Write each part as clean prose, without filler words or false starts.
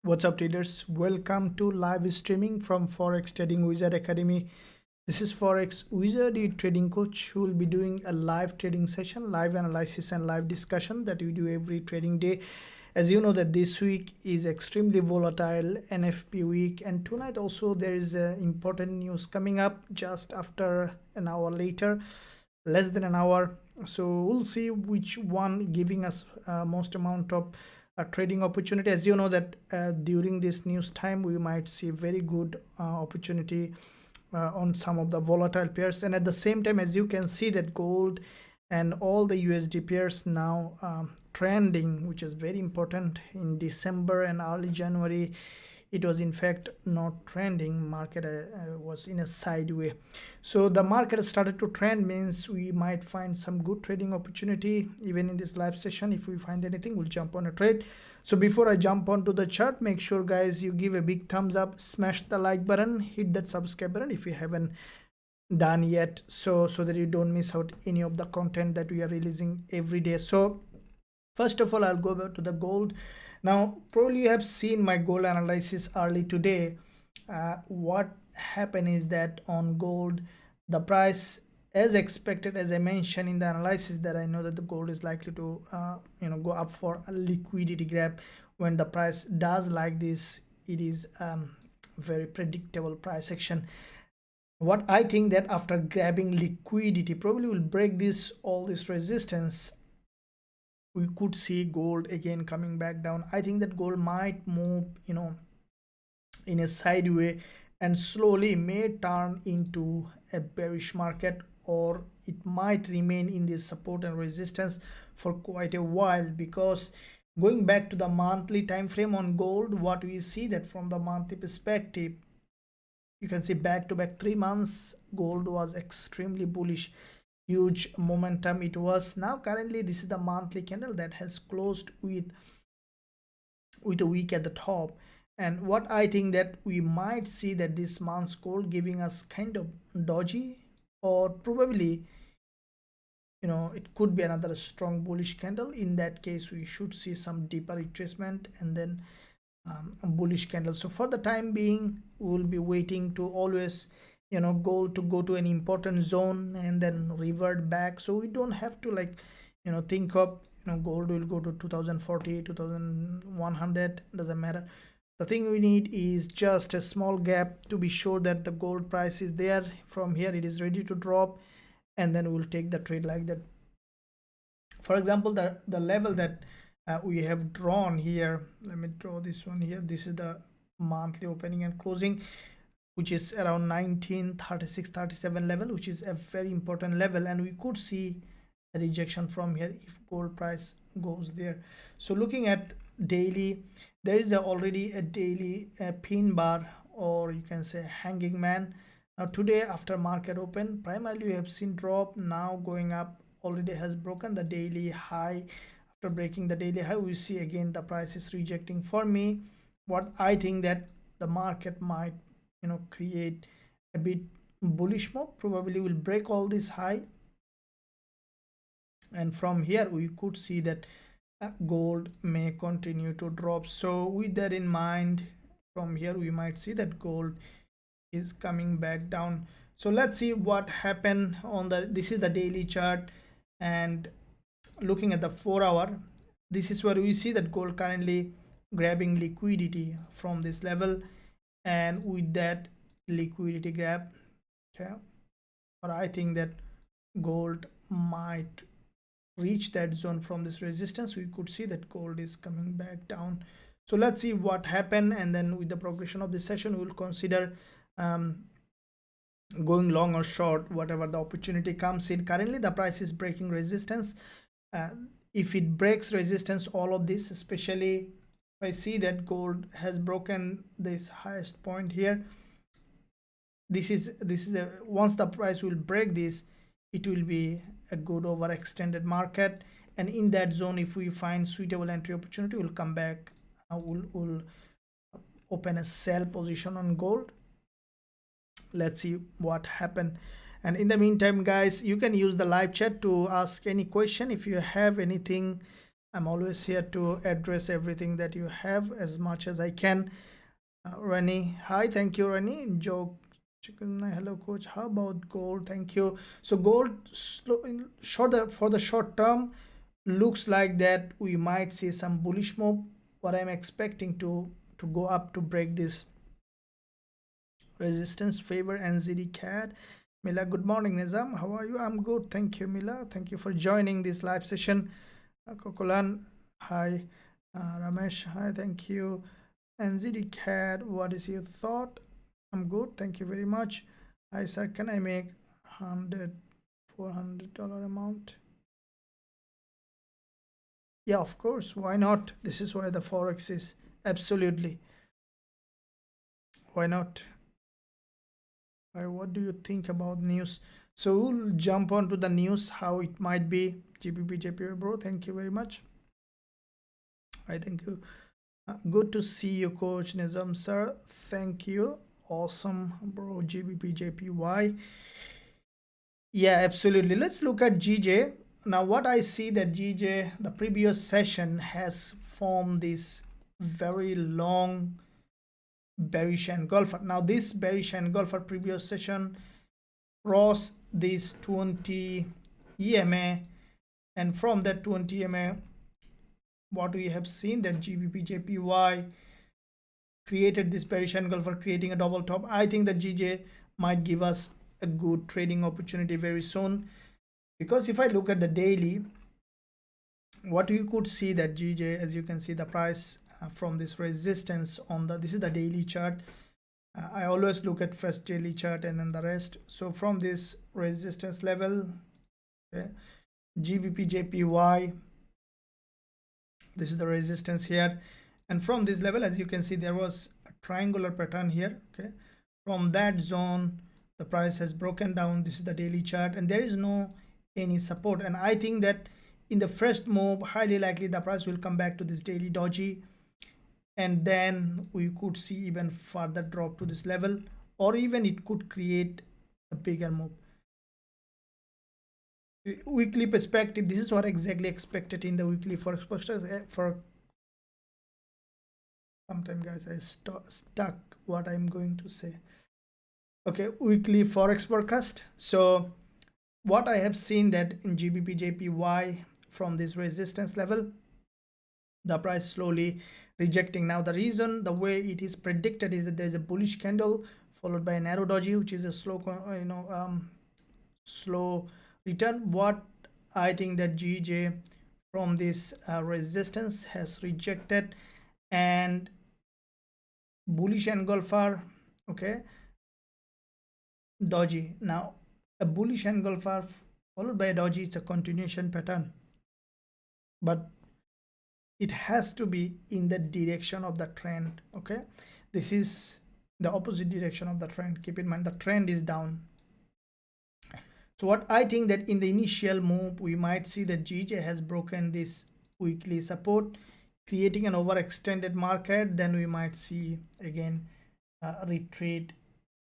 What's up, traders? Welcome to live streaming from Forex Trading Wizard Academy. This is Forex Wizard, the trading coach, who will be doing a live trading session, live analysis, and live discussion that we do every trading day. As you know, that this week is extremely volatile, NFP week, and tonight also there is important news coming up just after an hour later, less than an hour. So we'll see which one giving us most amount of a trading opportunity. As you know that during this news time we might see very good opportunity on some of the volatile pairs, and at the same time, as you can see, that gold and all the USD pairs now trending, which is very important. In December and early January it was in fact not trending. Market was in a sideway, so the market started to trend, means we might find some good trading opportunity even in this live session. If we find anything, we'll jump on a trade. So before I jump onto the chart, make sure guys you give a big thumbs up, smash the like button, hit that subscribe button if you haven't done yet, so that you don't miss out any of the content that we are releasing every day. So first of all, I'll go back to the gold. Now probably you have seen my gold analysis early today. What happened is that on gold, the price, as expected, as I mentioned in the analysis, that I know that the gold is likely to go up for a liquidity grab. When the price does like this, it is very predictable price action. What I think that after grabbing liquidity, probably will break this all this resistance, we could see gold again coming back down. I think that gold might move in a sideway and slowly may turn into a bearish market, or it might remain in this support and resistance for quite a while. Because going back to the monthly time frame on gold, what we see that from the monthly perspective, you can see back to back 3 months gold was extremely bullish, huge momentum it was. Now currently this is the monthly candle that has closed with a wick at the top, and what I think that we might see that this month's gold giving us kind of dodgy, or probably it could be another strong bullish candle. In that case we should see some deeper retracement and then a bullish candle. So for the time being we'll be waiting to always gold to go to an important zone and then revert back, so we don't have to think of gold will go to 2040, 2100, doesn't matter. The thing we need is just a small gap to be sure that the gold price is there. From here it is ready to drop, and then we'll take the trade like that. For example, the level that we have drawn here, let me draw this one here. This is the monthly opening and closing, which is around 1936-37 level, which is a very important level, and we could see a rejection from here if gold price goes there. So looking at daily, there is already a daily pin bar, or you can say hanging man. Now today after market open, primarily we have seen drop, now going up, already has broken the daily high. After breaking the daily high, we see again the price is rejecting. For me, what I think that the market might create a bit bullish move, probably will break all this high, and from here we could see that gold may continue to drop. So with that in mind, from here we might see that gold is coming back down. So let's see what happened on this is the daily chart, and looking at the 4-hour, this is where we see that gold currently grabbing liquidity from this level, and with that liquidity grab, okay, or I think that gold might reach that zone from this resistance. We could see that gold is coming back down. So let's see what happened, and then with the progression of this session we will consider going long or short, whatever the opportunity comes in. Currently the price is breaking resistance. If it breaks resistance, all of this, especially I see that gold has broken this highest point here, this is once the price will break this, it will be a good overextended market, and in that zone if we find suitable entry opportunity, we'll come back, we'll open a sell position on gold. Let's see what happened. And in the meantime guys, you can use the live chat to ask any question if you have anything I'm always here to address everything that you have as much as I can. Rani, hi, thank you, Rani. Joe, chicken, hello, coach. How about gold? Thank you. So gold, for the short term, looks like that we might see some bullish move. What I'm expecting to go up to break this resistance, favor NZD CAD. Mila, good morning, Nizam. How are you? I'm good. Thank you, Mila. Thank you for joining this live session. Kokolan, hi. Ramesh, hi. Thank you. NZD CAD, what is your thought? I'm good. Thank you very much. Hi, sir. Can I make $400 amount? Yeah, of course. Why not? This is why the Forex is. Absolutely. Why not? What do you think about news? So we'll jump on to the news, how it might be. GBP JPY, bro. Thank you very much. I thank you. Good to see you, Coach Nizam, sir. Thank you. Awesome, bro. GBP JPY. Yeah, absolutely. Let's look at GJ. Now, what I see that GJ, the previous session has formed this very long bearish engulfer. Now, this bearish engulfer previous session crossed this 20 EMA, and from that 20 EMA, what we have seen that GBP JPY created this bearish engulfer, creating a double top. I think that GJ might give us a good trading opportunity very soon, because if I look at the daily, what you could see that GJ, as you can see the price from this resistance on the, this is the daily chart. I always look at first daily chart and then the rest. So from this resistance level, okay, GBP JPY, this is the resistance here, and from this level, as you can see, there was a triangular pattern here. Okay, from that zone the price has broken down. This is the daily chart, and there is no any support, and I think that in the first move highly likely the price will come back to this daily doji, and then we could see even further drop to this level, or even it could create a bigger move. Weekly perspective, this is what exactly expected in the weekly forex posters. For sometime, guys, I stuck what I'm going to say. Okay, weekly forex forecast. So what I have seen that in GBP JPY, from this resistance level, the price slowly rejecting. Now the reason, the way it is predicted, is that there is a bullish candle followed by a narrow doji, which is a slow slow return. What I think that GJ from this resistance has rejected, and bullish engulfer, okay, doji. Now a bullish engulfer followed by a doji, it's a continuation pattern, but it has to be in the direction of the trend. Okay, this is the opposite direction of the trend. Keep in mind the trend is down. So what I think that in the initial move, we might see that GJ has broken this weekly support, creating an overextended market. Then we might see again a retreat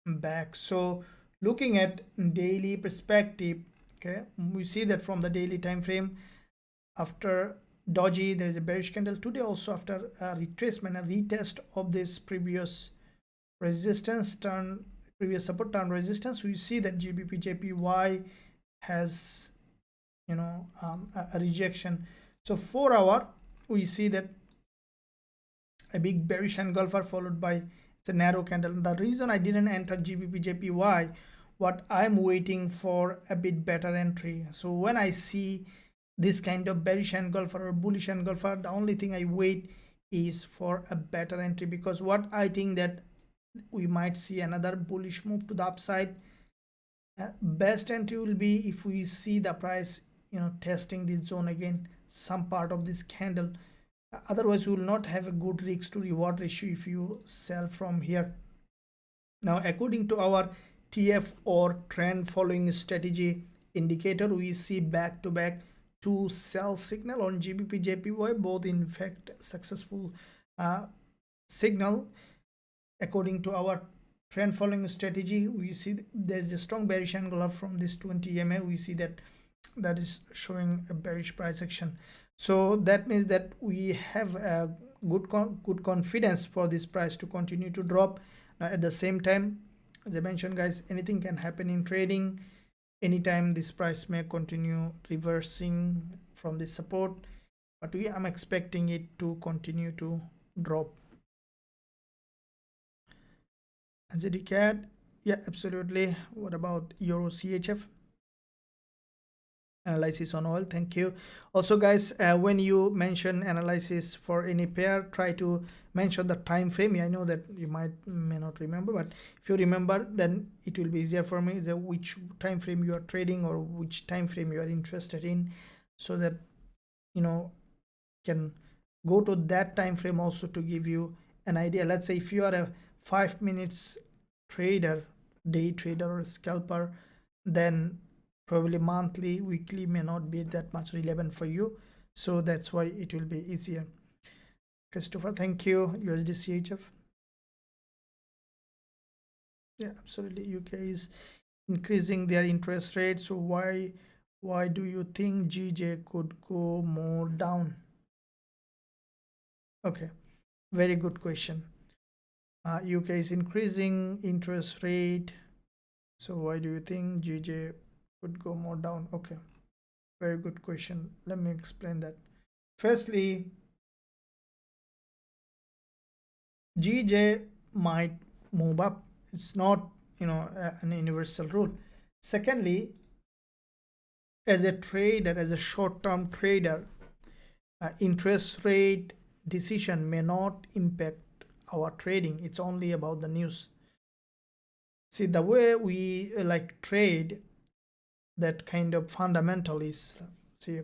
back. So looking at daily perspective, okay, we see that from the daily time frame, after doji, there is a bearish candle today also, after a retracement, a retest of this previous resistance turn, previous support turn resistance. We see that GBP JPY has a rejection. So 4 hour, we see that a big bearish engulfer followed by the narrow candle. The reason I didn't enter GBP JPY, what I'm waiting for a bit better entry. So when I see this kind of bearish engulfer or bullish engulfer, the only thing I wait is for a better entry, because what I think that we might see another bullish move to the upside. Best entry will be if we see the price testing this zone again, some part of this candle. Otherwise we will not have a good risk to reward ratio if you sell from here. Now according to our TF or trend following strategy indicator, we see back to back two sell signal on GBP JPY, both in fact successful signal. According to our trend following strategy, we see there's a strong bearish angle from this 20 EMA. We see that that is showing a bearish price action. So that means that we have a good confidence for this price to continue to drop. Now at the same time, as I mentioned guys, anything can happen in trading. Anytime this price may continue reversing from the support, but I'm expecting it to continue to drop. NZD CAD, yeah, absolutely. What about Euro CHF? Analysis on oil, thank you. Also guys, when you mention analysis for any pair, try to mention the time frame. I know that you may not remember, but if you remember, then it will be easier for me which time frame you are trading or which time frame you are interested in, so that can go to that time frame also to give you an idea. Let's say if you are a 5 minutes trader, day trader or scalper, then probably monthly, weekly may not be that much relevant for you, so that's why it will be easier. Christopher, thank you. USD CHF, yeah, absolutely. UK is increasing their interest rate, so why do you think GJ could go more down? Okay, very good question. UK is increasing interest rate, so why do you think GJ could go more down? Okay, very good question. Let me explain that. Firstly, GJ might move up. It's not an universal rule. Secondly, as a trader, as a short-term trader, interest rate decision may not impact our trading. It's only about the news. See, the way we like trade, that kind of fundamental is, see,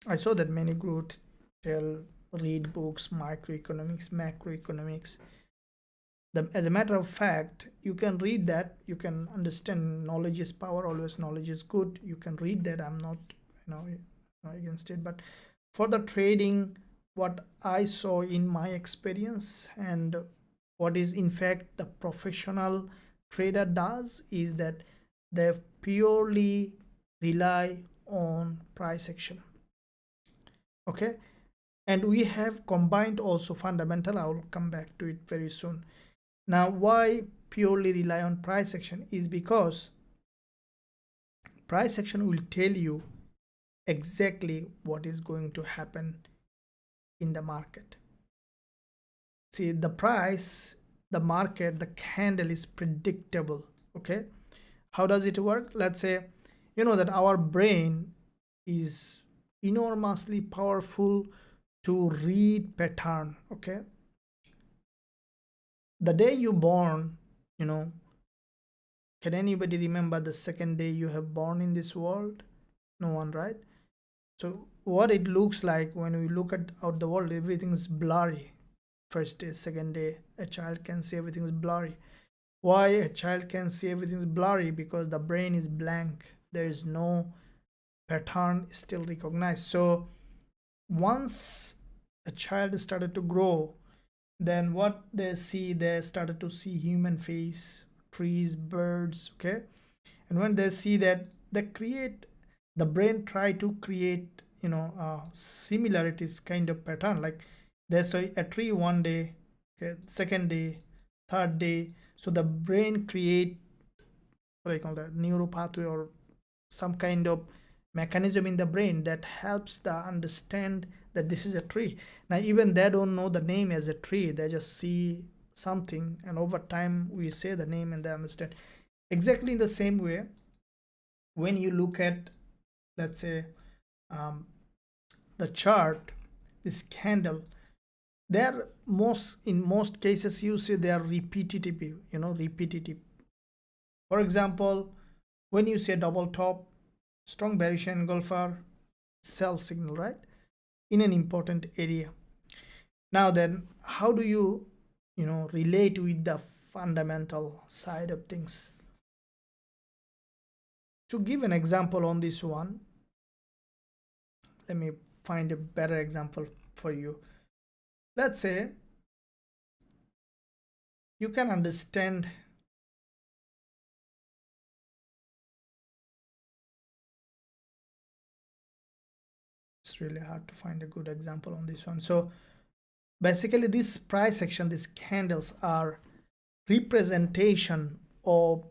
I saw that many groups tell read books, microeconomics, macroeconomics. As a matter of fact, you can read that, you can understand. Knowledge is power, always knowledge is good. You can read that. I'm not against it, but for the trading, what I saw in my experience and what is in fact the professional trader does is that they purely rely on price action. Okay, and we have combined also fundamental. I will come back to it very soon. Now, why purely rely on price action is because price action will tell you exactly what is going to happen in the market. See, the price, the market, the candle is predictable. Okay, how does it work? Let's say that our brain is enormously powerful to read pattern. Okay, the day you born, can anybody remember the second day you have born in this world? No one, right? So what it looks like when we look at out the world, everything is blurry. First day, second day, a child can see everything is blurry. Why a child can see everything is blurry? Because the brain is blank. There is no pattern still recognized. So once a child started to grow, then what they see, they started to see human face, trees, birds. Okay, and when they see that, they create, the brain try to create similarities kind of pattern. Like they saw a tree one day, okay, second day, third day. So the brain create what I call that neural pathway or some kind of mechanism in the brain that helps the understand that this is a tree. Now even they don't know the name as a tree, they just see something, and over time we say the name and they understand. Exactly in the same way, when you look at, let's say, the chart, this candle, they're in most cases you see they are repetitive, repetitive. For example, when you say double top, strong bearish engulfer, sell signal, right, in an important area. Now then, how do you relate with the fundamental side of things? To give an example on this one, let me find a better example for you. Let's say you can understand it's really hard to find a good example on this one. So basically this price action, these candles are representation of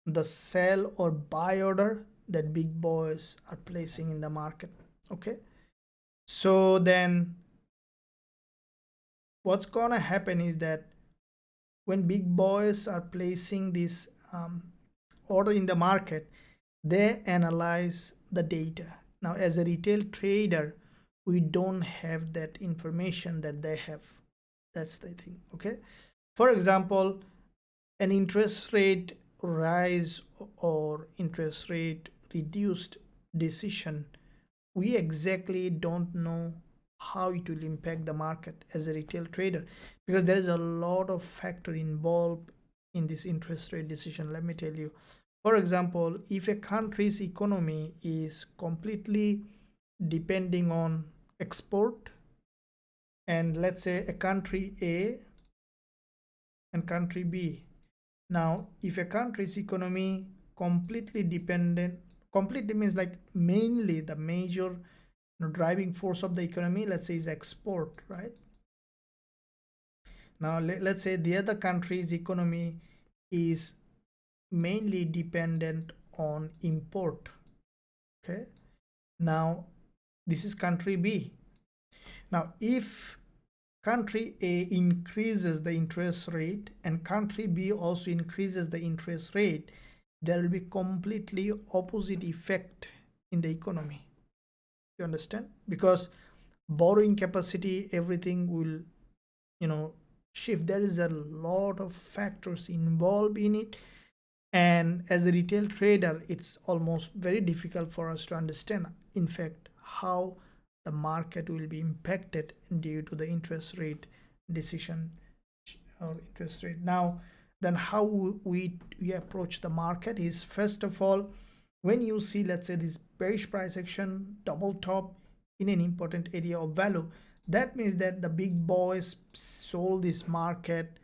the sell or buy order that big boys are placing in the market. Okay, so then what's gonna happen is that when big boys are placing this order in the market, they analyze the data. Now as a retail trader, we don't have that information that they have. That's the thing. Okay, for example, an interest rate rise or interest rate reduced decision, we exactly don't know how it will impact the market as a retail trader, because there is a lot of factor involved in this interest rate decision. Let me tell you, for example, if a country's economy is completely depending on export, and let's say a country A and country B. Now if a country's economy completely means like mainly the major driving force of the economy, let's say, is export, right? Now let's say the other country's economy is mainly dependent on import. Okay, now this is country B. Now if country A increases the interest rate and country B also increases the interest rate, there will be completely opposite effect in the economy. You understand? Because borrowing capacity, everything will, shift. There is a lot of factors involved in it, and as a retail trader, it's almost very difficult for us to understand, in fact, how the market will be impacted due to the interest rate decision or interest rate. Now then how we approach the market is, first of all, when you see, let's say, this bearish price action double top in an important area of value, that means that the big boys sold this market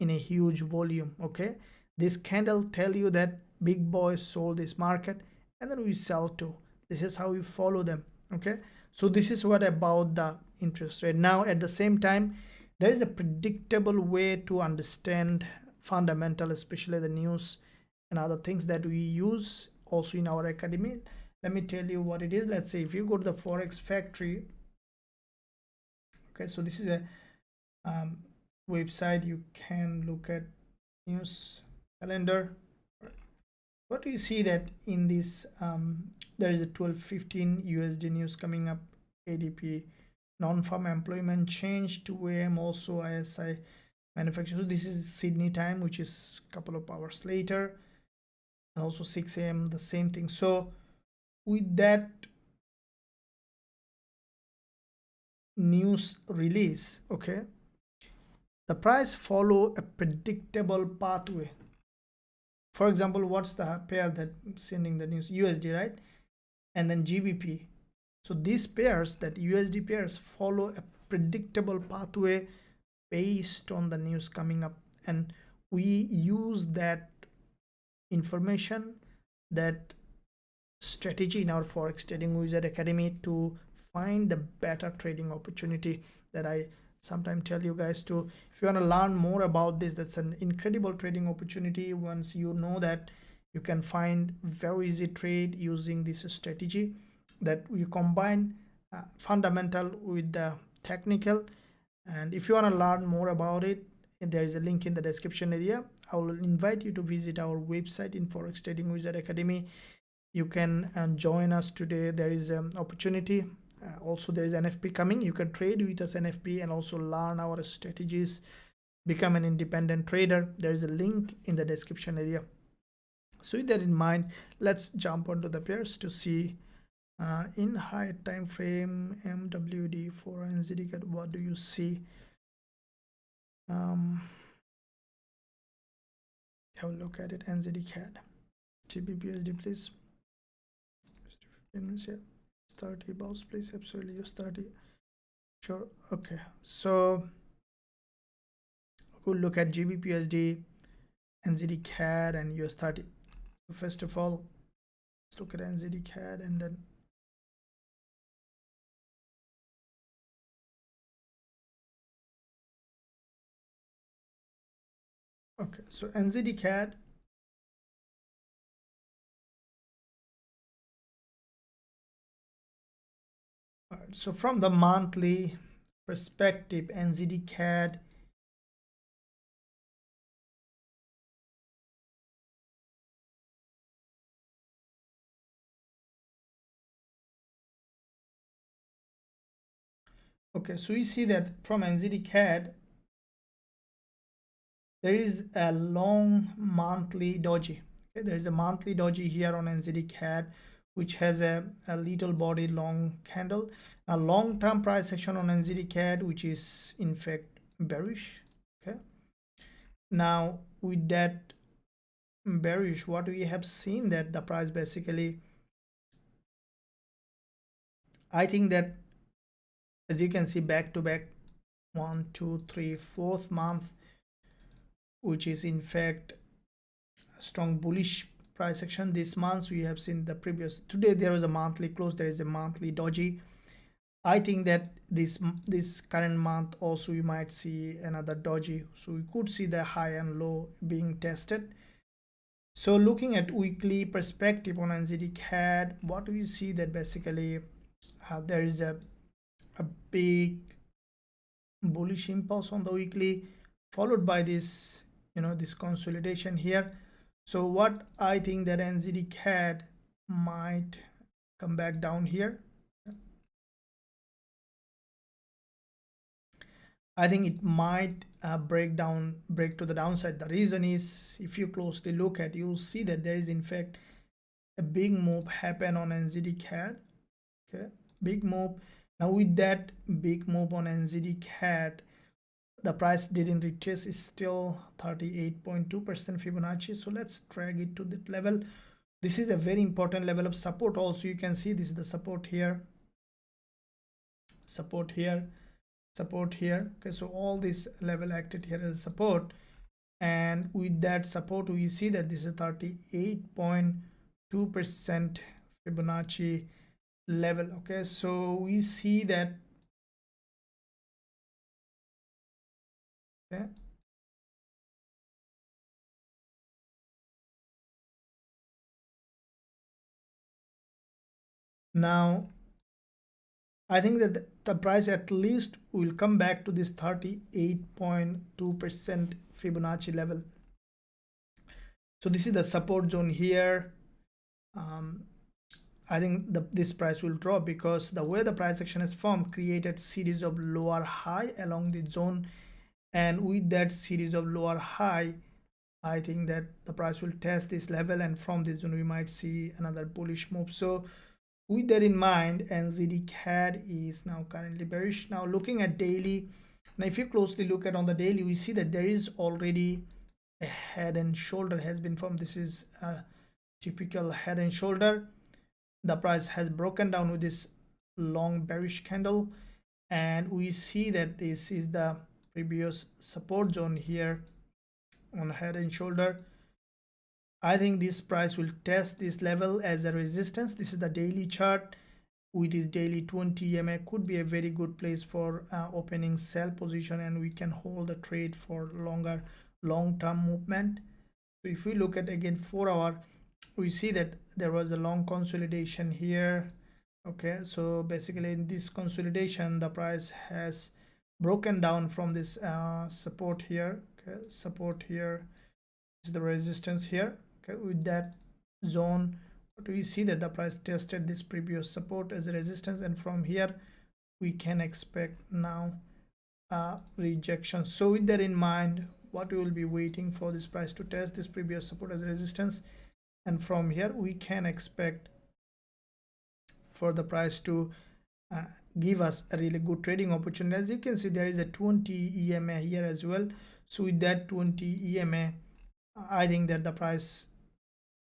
in a huge volume. Okay, this candle tell you that big boys sold this market, and then we sell too. This is how we follow them. Okay, so this is what about the interest rate. Now at the same time, there is a predictable way to understand fundamental, especially the news and other things that we use also in our academy. Let me tell you what it is. Let's say if you go to the Forex factory, okay, so this is a website. You can look at news calendar. What do you see that in this there is a 12:15 USD news coming up, ADP non-farm employment change, 2 AM also ISI manufacturing. So this is Sydney time, which is a couple of hours later, and also 6 AM the same thing. So with that news release, okay, the price follow a predictable pathway. For example, what's the pair that sending the news? USD, right? And then GBP. So these pairs, that USD pairs, follow a predictable pathway based on the news coming up, and we use that information, that strategy in our Forex Trading Wizard Academy to find the better trading opportunity that I sometimes tell you guys to. If you want to learn more about this, that's an incredible trading opportunity. Once you know that, you can find very easy trade using this strategy that we combine fundamental with the technical. And if you want to learn more about it, there is a link in the description area. I will invite you to visit our website in Forex Trading Wizard Academy. You can join us today. There is an opportunity. Also there is NFP coming. You can trade with us NFP and also learn our strategies, become an independent trader. There is a link in the description area. So with that in mind, let's jump onto the pairs to see in high time frame MWD for NZD CAD. What do you see? Have a look at it. NZD CAD, GBP USD, please. 15 minutes, yeah. 30 balls, please. Absolutely, US30. Sure. Okay, so we'll look at GBP USD, NZD CAD, and US30. So first of all, let's look at NZD CAD, and then Okay, so NZD CAD. Alright, so from the monthly perspective, NZD CAD okay, so you see that from NZD CAD there is a long monthly doji. Okay, there is a monthly doji here on NZD CAD which has a little body long candle, a long-term price action on NZD CAD which is in fact bearish. Okay, now with that bearish, what we have seen that the price basically, I think that as you can see back to back 1 2 3 4th month, which is in fact a strong bullish price action. This month we have seen the previous, today there was a monthly close, there is a monthly doji. I think that this current month also we might see another doji, so we could see the high and low being tested. So looking at weekly perspective on NZD CAD, what we see that basically there is a big bullish impulse on the weekly, followed by this, this consolidation here. So what I think that NZD CAD might come back down here. I think it might break to the downside. The reason is, if you closely look at, you'll see that there is in fact a big move happen on NZD CAD. Okay, big move. Now with that big move on NZD CAD, the price didn't retrace, is still 38.2% Fibonacci. So let's drag it to that level. This is a very important level of support. Also you can see this is the support here, support here, support here. Okay, so all this level acted here as support, and with that support we see that this is 38.2% Fibonacci level. Okay, so we see that, okay, now I think that the price at least will come back to this 38.2% Fibonacci level. So this is the support zone here. I think this price will drop because the way the price action is formed created series of lower high along the zone, and with that series of lower high, I think that the price will test this level, and from this zone we might see another bullish move. So with that in mind, NZD CAD is now currently bearish. Now looking at daily, now if you closely look at on the daily, we see that there is already a head and shoulder has been formed. This is a typical head and shoulder. The price has broken down with this long bearish candle, and we see that this is the previous support zone here on head and shoulder. I think this price will test this level as a resistance. This is the daily chart with this daily 20 EMA, could be a very good place for opening sell position, and we can hold the trade for longer long-term movement. So if we look at again 4 hour, we see that there was a long consolidation here. Okay, so basically in this consolidation the price has broken down from this support here. Okay, support here is the resistance here. Okay, with that zone, but we see that the price tested this previous support as a resistance, and from here we can expect now rejection. So with that in mind, what we will be waiting for this price to test this previous support as a resistance, and from here we can expect for the price to give us a really good trading opportunity. As you can see, there is a 20 EMA here as well. So with that 20 EMA, I think that the price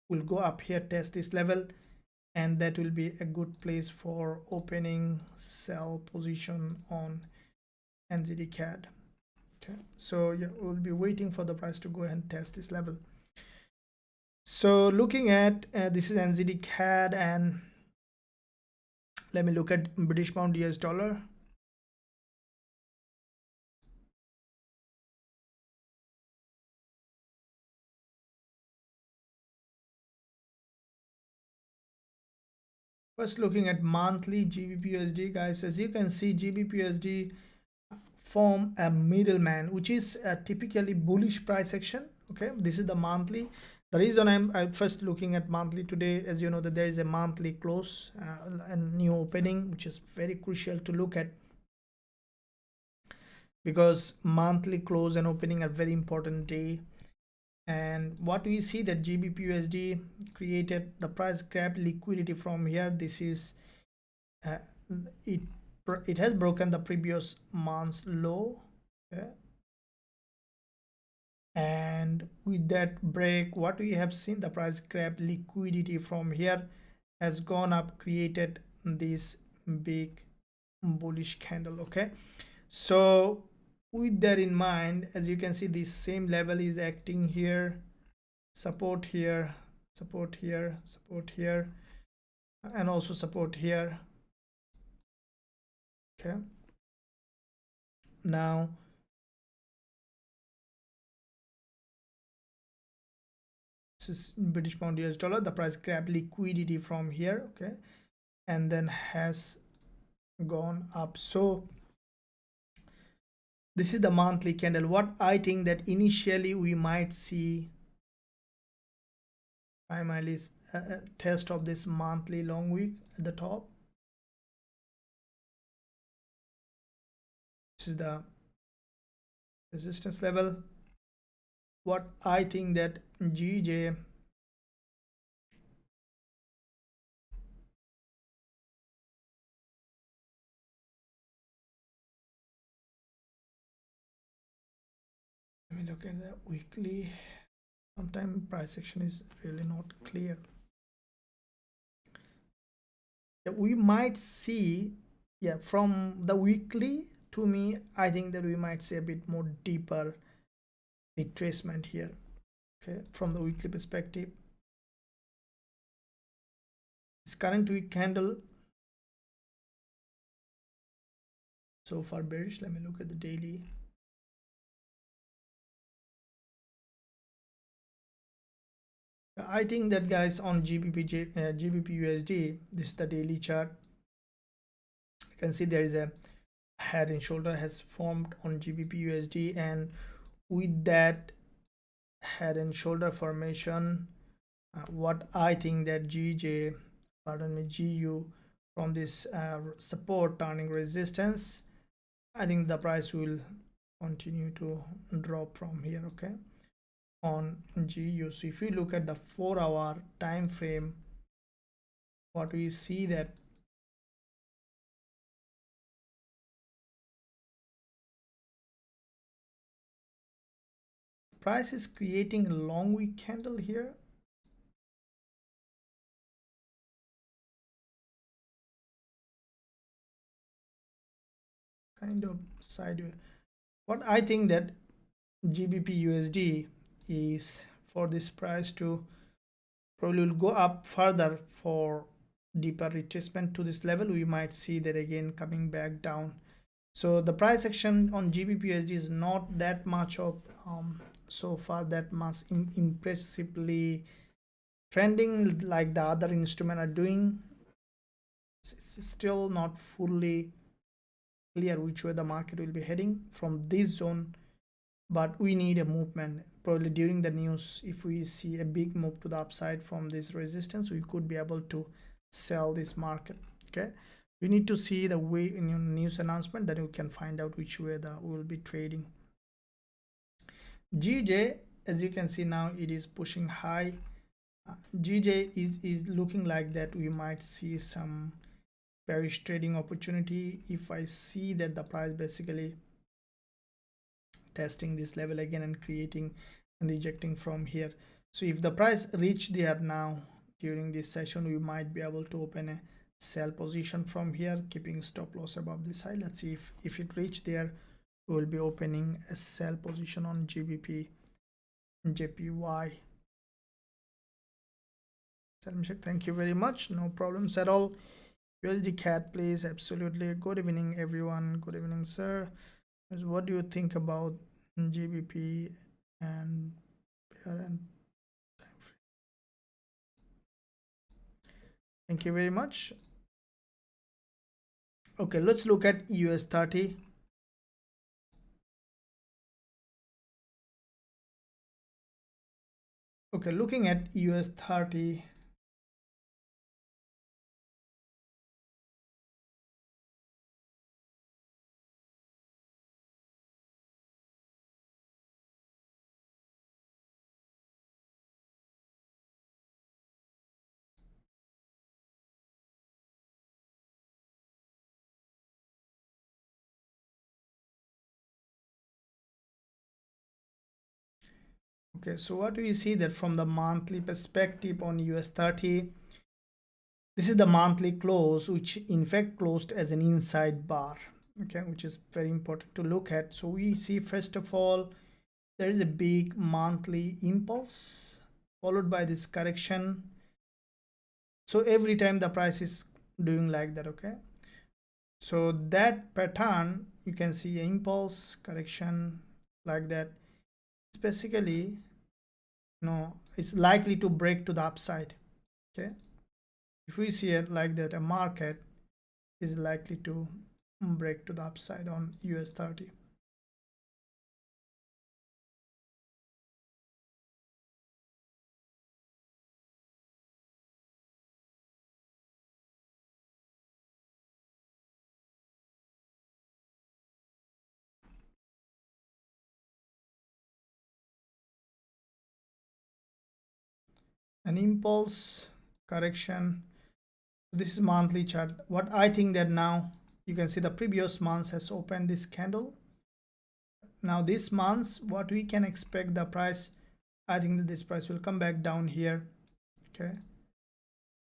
will go up here, test this level, and that will be a good place for opening sell position on NZD CAD. Okay, so yeah, we'll be waiting for the price to go ahead and test this level. So looking at this is NZD CAD, and let me look at British pound US dollar. First, looking at monthly GBP USD, guys, as you can see, GBP USD form a middleman, which is a typically bullish price action. Okay, this is the monthly. The reason I'm first looking at monthly today, as you know, that there is a monthly close and new opening, which is very crucial to look at, because monthly close and opening are very important day. And what we see that GBP USD created the price grab liquidity from here. This is uh, it has broken the previous month's low. Okay. And with that break, what we have seen, the price grab liquidity from here has gone up, created this big bullish candle. Okay, so with that in mind, as you can see, this same level is acting here, support here, support here, support here, and also support here. Okay, now this is British pound US dollar. The price grab liquidity from here. Okay, and then has gone up. So this is the monthly candle. What I think that initially we might see primarily is a test of this monthly long wick at the top. This is the resistance level. What I think that GJ let me look at the weekly. Sometimes price action is really not clear. We might see, yeah, from the weekly, to me, I think that we might see a bit more deeper retracement here. Okay, from the weekly perspective, this current week candle so far bearish. Let me look at the daily. I think that, guys, on GBP USD, this is the daily chart. You can see there is a head and shoulder has formed on GBP USD, and with that head and shoulder formation, what I think that GU from this support turning resistance, I think the price will continue to drop from here. Okay, on GU. So if you look at the 4-hour time frame, what we see that price is creating a long wick candle here. Kind of sideways. What I think that GBP USD is, for this price to probably will go up further for deeper retracement to this level, we might see that again coming back down. So the price action on GBP USD is not that much of so far that much impressively trending like the other instrument are doing. It's still not fully clear which way the market will be heading from this zone, but we need a movement probably during the news. If we see a big move to the upside from this resistance, we could be able to sell this market. Okay, we need to see the way in news announcement, that we can find out which way we will be trading. GJ, as you can see now, it is pushing high. GJ is looking like that we might see some bearish trading opportunity if I see that the price basically testing this level again and creating and rejecting from here. So if the price reach there now during this session, we might be able to open a sell position from here, keeping stop loss above this high. Let's see if it reach there, we will be opening a sell position on GBP JPY. Thank you very much. No problems at all. USD CAD, please. Absolutely. Good evening, everyone. Good evening, sir. What do you think about GBP and parent time frame? Thank you very much. Okay, let's look at US30. Okay, looking at US30. Okay, so what do you see that from the monthly perspective on US30? This is the monthly close, which in fact closed as an inside bar, okay, which is very important to look at. So we see, first of all, there is a big monthly impulse followed by this correction. So every time the price is doing like that, okay, so that pattern you can see impulse correction like that. It's basically, it's likely to break to the upside. Okay, if we see it like that, a market is likely to break to the upside on US30. An impulse correction. This is monthly chart. What I think that now you can see the previous month has opened this candle. Now this month, what we can expect the price, I think that this price will come back down here, okay,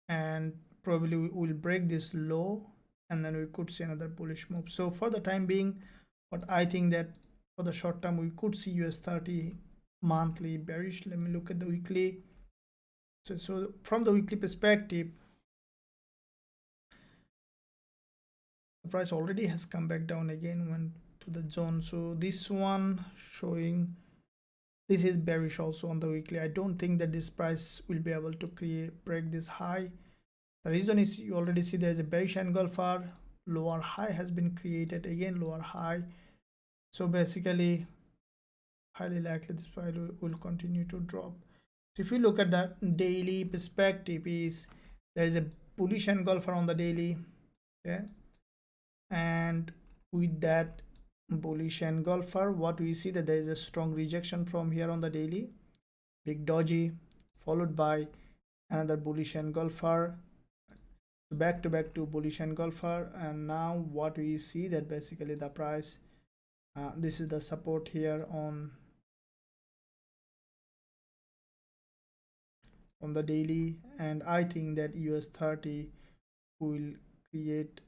and probably we will break this low, and then we could see another bullish move. So for the time being, what I think that for the short term we could see US30 monthly bearish. Let me look at the weekly. So from the weekly perspective, the price already has come back down again, went to the zone. So this one showing this is bearish also on the weekly. I don't think that this price will be able to break this high. The reason is you already see there is a bearish engulfer, lower high has been created, again lower high. So basically highly likely this price will continue to drop. So if you look at the daily perspective, is there is a bullish engulfer on the daily, okay, and with that bullish engulfer, what we see that there is a strong rejection from here on the daily, big doji, followed by another bullish engulfer, back to back to bullish engulfer. And now what we see that basically the price, this is the support here on the daily, and I think that US30 will create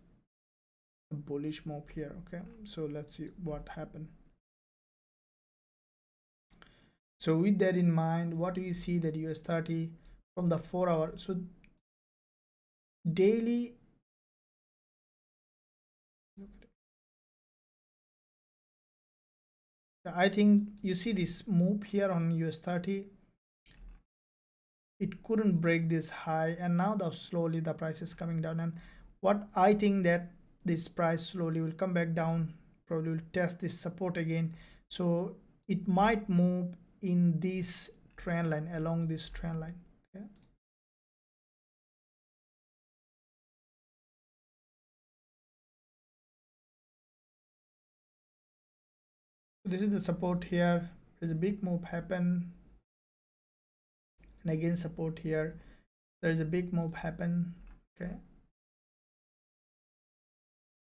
a bullish move here. Okay, so let's see what happened. So with that in mind, what do you see that US30 from the 4-hour, so daily, I think you see this move here on US30, it couldn't break this high, and now slowly the price is coming down. And what I think that this price slowly will come back down, probably will test this support again. So it might move in this trend line, along this trend line. Okay, so this is the support here. There's a big move happen, and again support here. There's a big move happen, okay,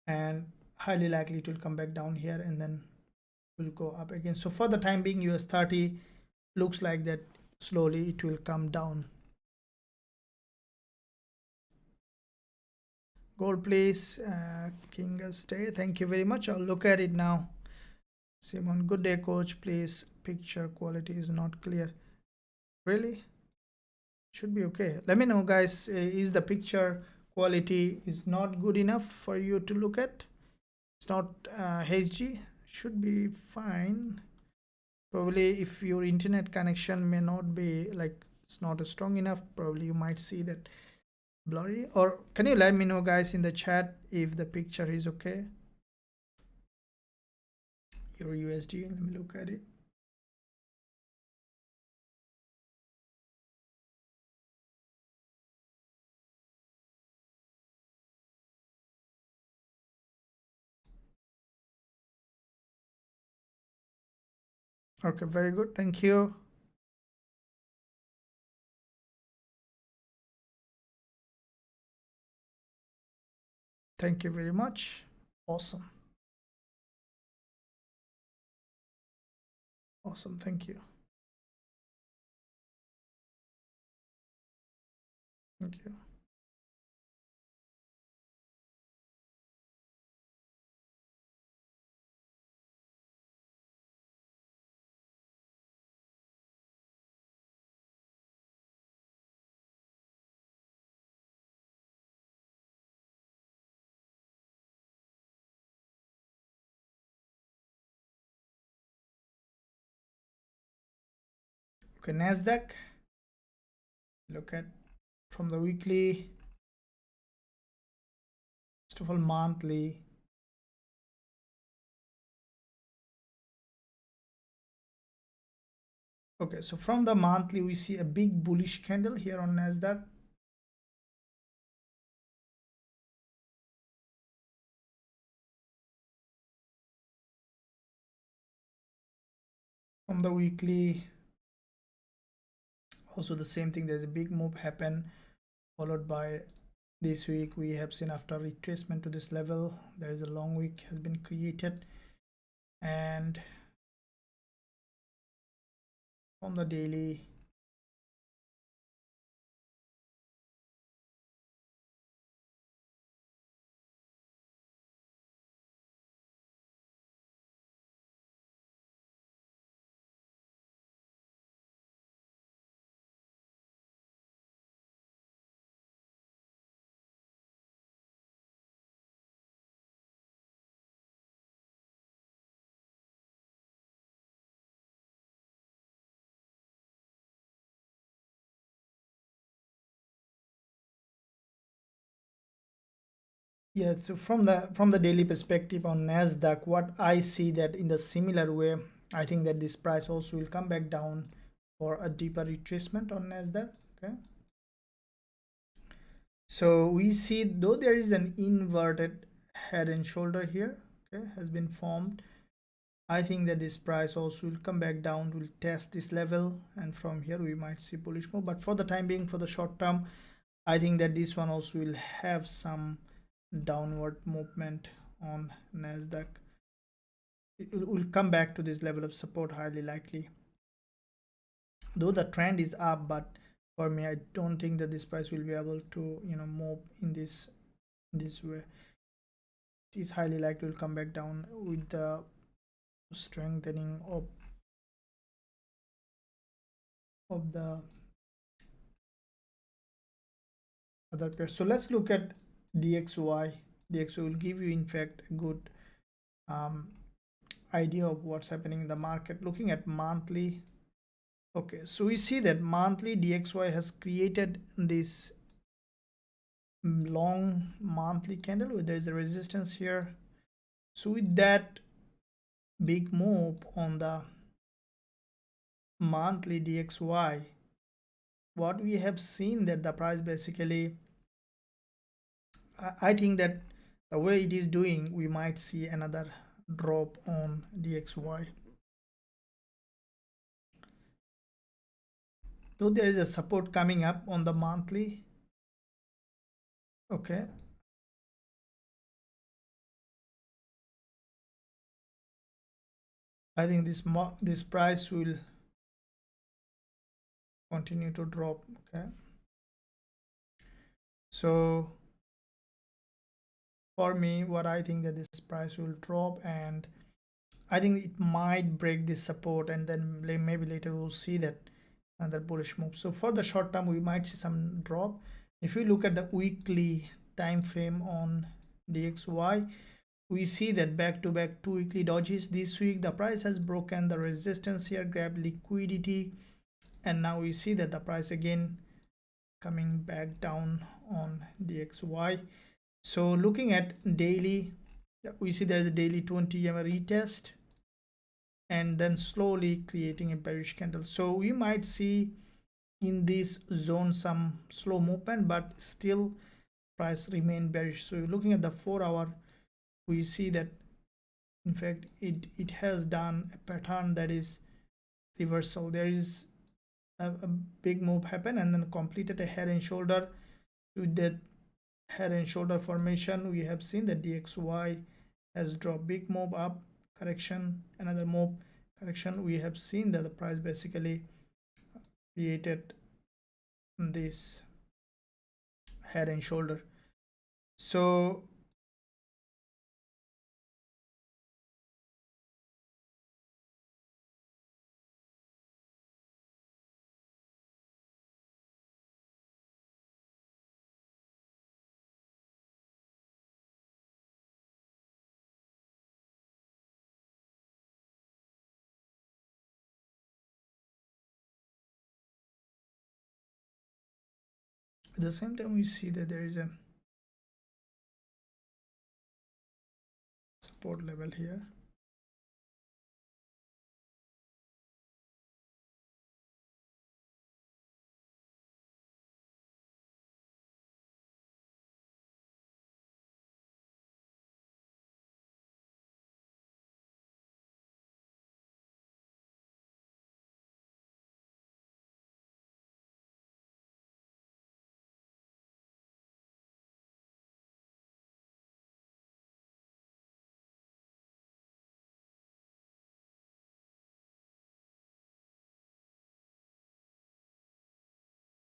and highly likely it will come back down here and then will go up again. So for the time being, US30 looks like that slowly it will come down. Gold please, King stay, thank you very much. I'll look at it now. Simon, good day coach, please, picture quality is not clear. Really, should be okay. Let me know guys, is the picture quality is not good enough for you to look at? It's not HG, should be fine. Probably if your internet connection may not be like, it's not strong enough, probably you might see that blurry, or can you let me know guys in the chat if the picture is okay? Euro USD, let me look at it. Okay, very good, thank you. Thank you very much. Awesome. Awesome, thank you. Thank you. Okay, NASDAQ, look at from the weekly, first of all monthly. Okay, so from the monthly we see a big bullish candle here on NASDAQ. From the weekly, also the same thing, there's a big move happen, followed by this week we have seen after retracement to this level, there is a long wick has been created. And from the daily, yeah, so from the daily perspective on NASDAQ, what I see that in the similar way, I think that this price also will come back down for a deeper retracement on NASDAQ. Okay, so we see though there is an inverted head and shoulder here, okay, has been formed. I think that this price also will come back down, will test this level, and from here we might see bullish move. But for the time being, for the short term, I think that this one also will have some downward movement on NASDAQ. It will come back to this level of support highly likely, though the trend is up. But for me, I don't think that this price will be able to move in this way. It is highly likely will come back down with the strengthening of the other pairs. So let's look at DXY. DXY will give you in fact a good idea of what's happening in the market. Looking at monthly, okay, so we see that monthly DXY has created this long monthly candle where there's a resistance here. So with that big move on the monthly DXY, what we have seen that the price basically, I think that the way it is doing, we might see another drop on DXY. Though there is a support coming up on the monthly. Okay, I think this price will continue to drop. Okay, so for me, what I think that this price will drop, and I think it might break this support, and then maybe later we'll see that another bullish move. So for the short term, we might see some drop. If you look at the weekly time frame on DXY, we see that back to back 2 weekly dodges. This week the price has broken the resistance here, grabbed liquidity, and now we see that the price again coming back down on DXY. So looking at daily, we see there's a daily 20 EM retest and then slowly creating a bearish candle. So we might see in this zone some slow movement, but still price remain bearish. So looking at the 4 hour, we see that in fact it has done a pattern that is reversal. There is a big move happen and then completed a head and shoulder. With that head and shoulder formation, we have seen that DXY has dropped, big move up, correction, another move, correction. We have seen that the price basically created this head and shoulder. So at the same time, we see that there is a support level here.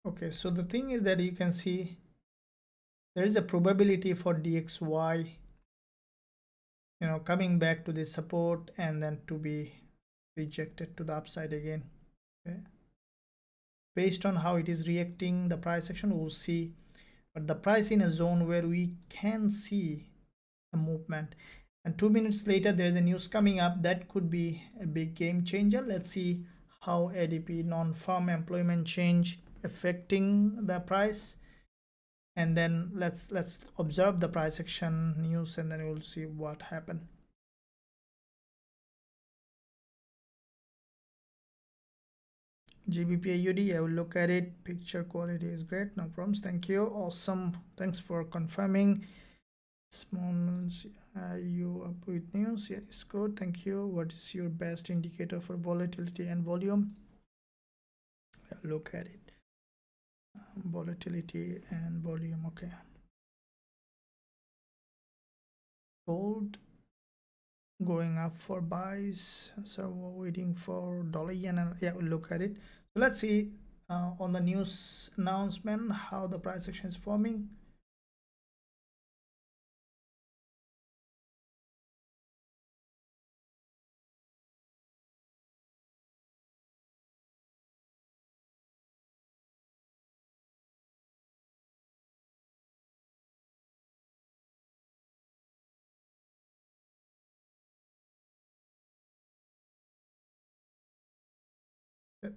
Okay, so the thing is that you can see there is a probability for DXY, coming back to the support and then to be rejected to the upside again. Okay, based on how it is reacting, the price action, we'll see. But the price in a zone where we can see a movement, and 2 minutes later there's a news coming up that could be a big game changer. Let's see how ADP non-farm employment change affecting the price, and then let's observe the price action news and then we'll see what happened. GBP USD, I will look at it. Picture quality is great, no problems, thank you, awesome, thanks for confirming. Small, you up with news? Yeah, it's good, thank you. What is your best indicator for volatility and volume? Look at it. Volatility and volume. Okay, gold going up for buys, so we're waiting for dollar yen, and yeah, we'll look at it. So let's see on the news announcement how the price action is forming.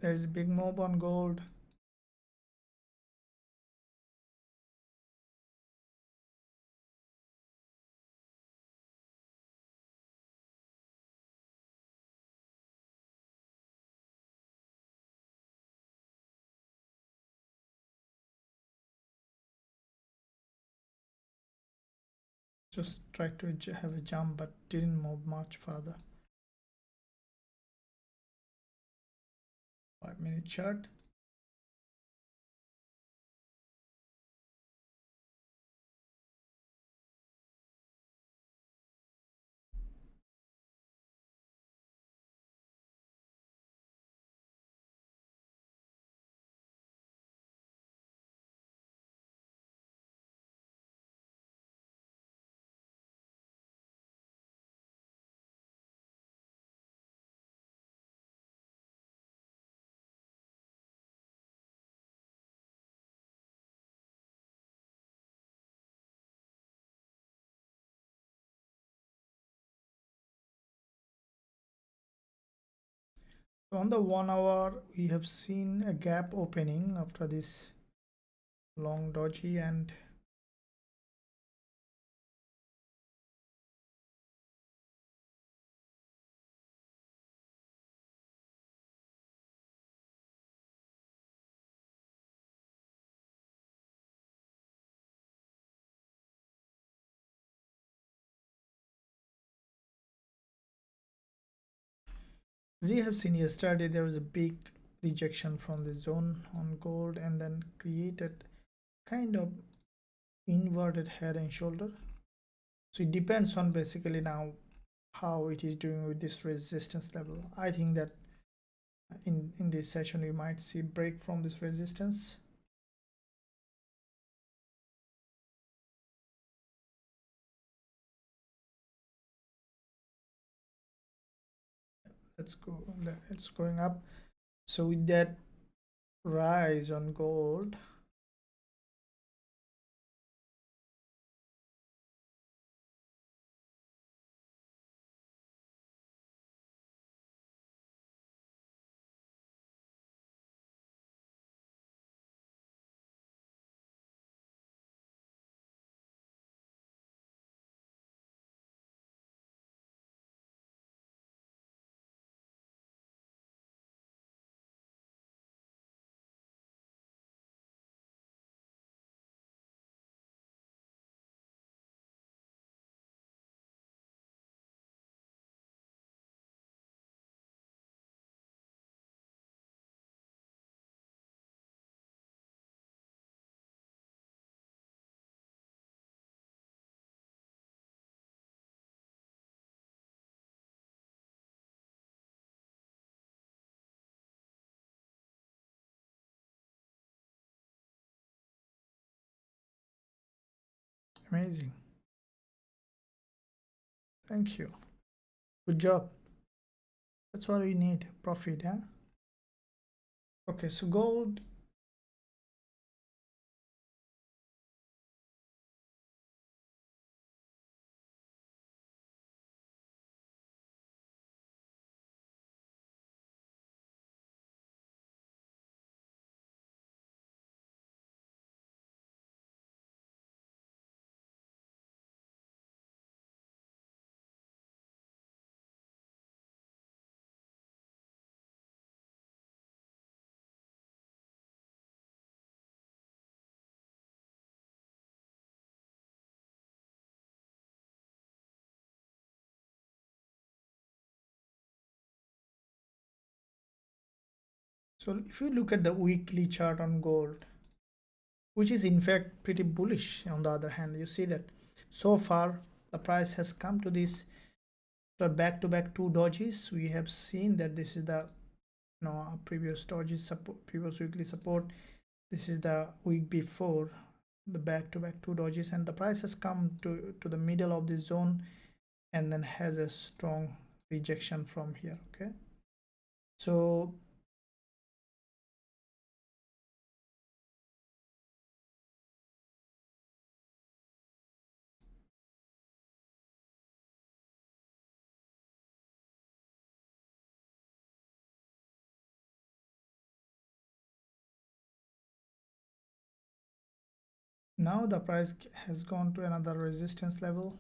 There's a big move on gold. Just tried to have a jump but didn't move much further. 5-minute chart. So on the 1 hour, we have seen a gap opening after this long doji, and as you have seen yesterday, there was a big rejection from the zone on gold and then created kind of inverted head and shoulder. So it depends on basically now how it is doing with this resistance level. I think that in this session we might see break from this resistance. Let's go, it's going up. So with that rise on gold, amazing. Thank you. Good job. That's what we need. Profit, yeah. Okay, so gold. So if you look at the weekly chart on gold, which is in fact pretty bullish, on the other hand, you see that so far the price has come to this back-to-back two dojis. We have seen that this is the previous doji support, previous weekly support. This is the week before the back-to-back two dojis, and the price has come to the middle of the zone and then has a strong rejection from here. Okay, so now the price has gone to another resistance level.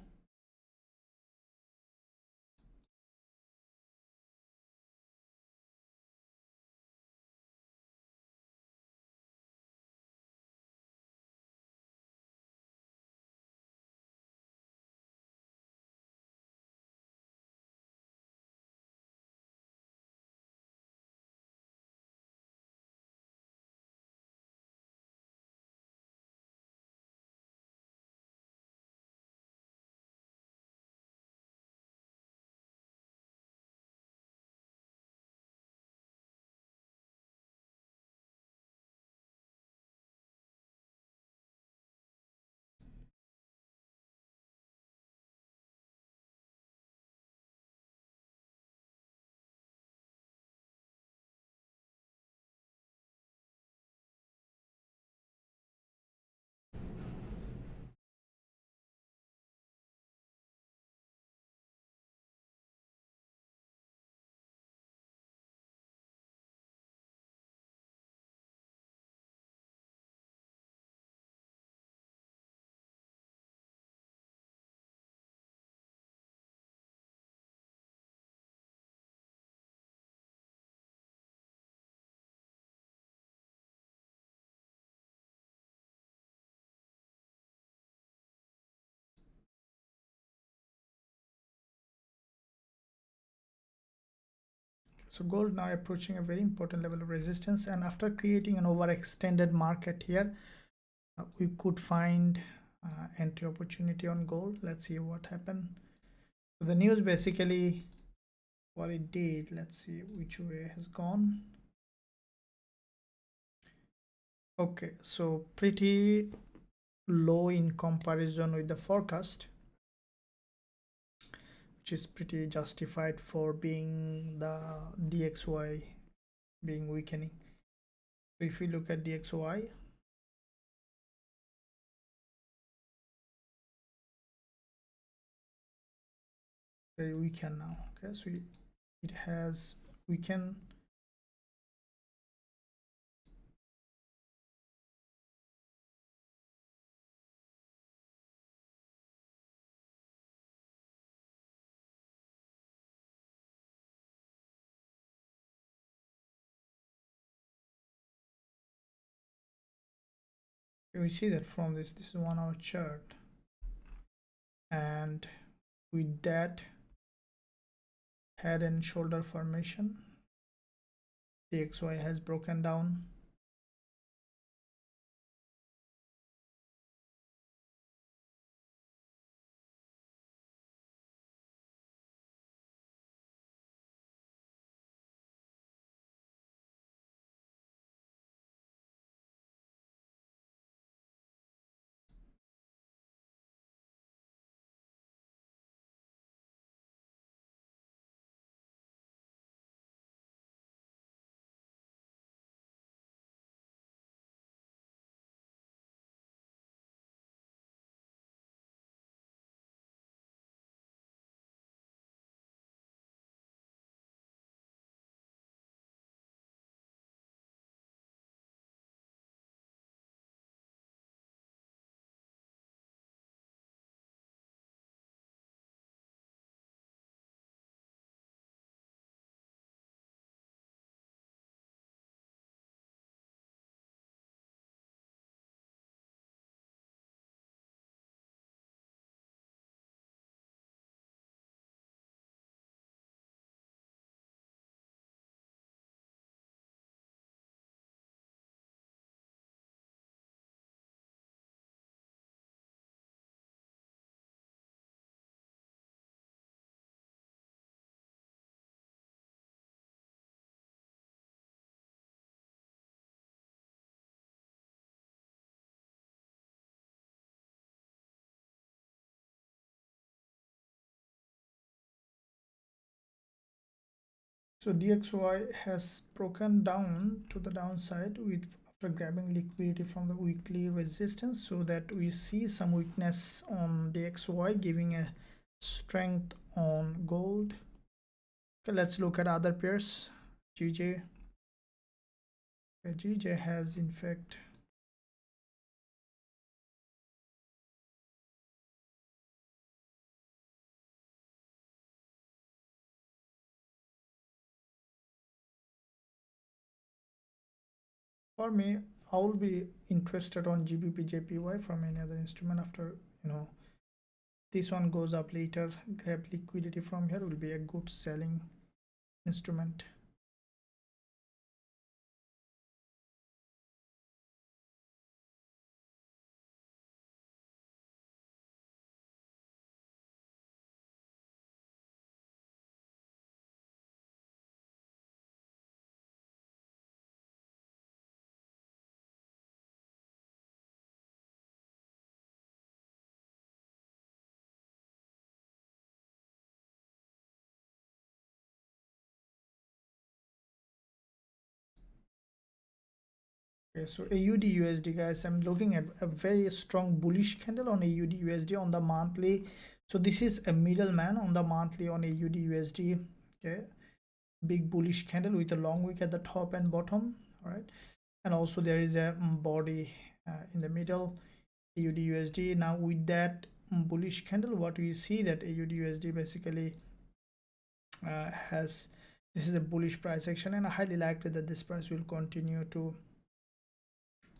So gold now approaching a very important level of resistance, and after creating an overextended market here, we could find entry opportunity on gold. Let's see what happened. So the news basically what it did, let's see which way has gone. Okay, so pretty low in comparison with the forecast, which is pretty justified for being the DXY being weakening. So if we look at DXY, very weakened now. Okay, so it has weakened. We see that from this is 1 hour chart, and with that head and shoulder formation, the XY has broken down. So DXY has broken down to the downside with after grabbing liquidity from the weekly resistance, so that we see some weakness on DXY giving a strength on gold. Okay, let's look at other pairs. GJ. Okay, GJ has in fact for me, I will be interested on GBP JPY from any other instrument. After this one goes up later, grab liquidity from here will be a good selling instrument. Okay, so AUD USD, guys, I'm looking at a very strong bullish candle on AUD USD on the monthly. So this is a middleman on the monthly on AUD USD. Okay, big bullish candle with a long wick at the top and bottom. All right, and also there is a body in the middle, AUD USD. Now with that bullish candle, what we see that AUD USD basically has, this is a bullish price action, and I highly likely that this price will continue to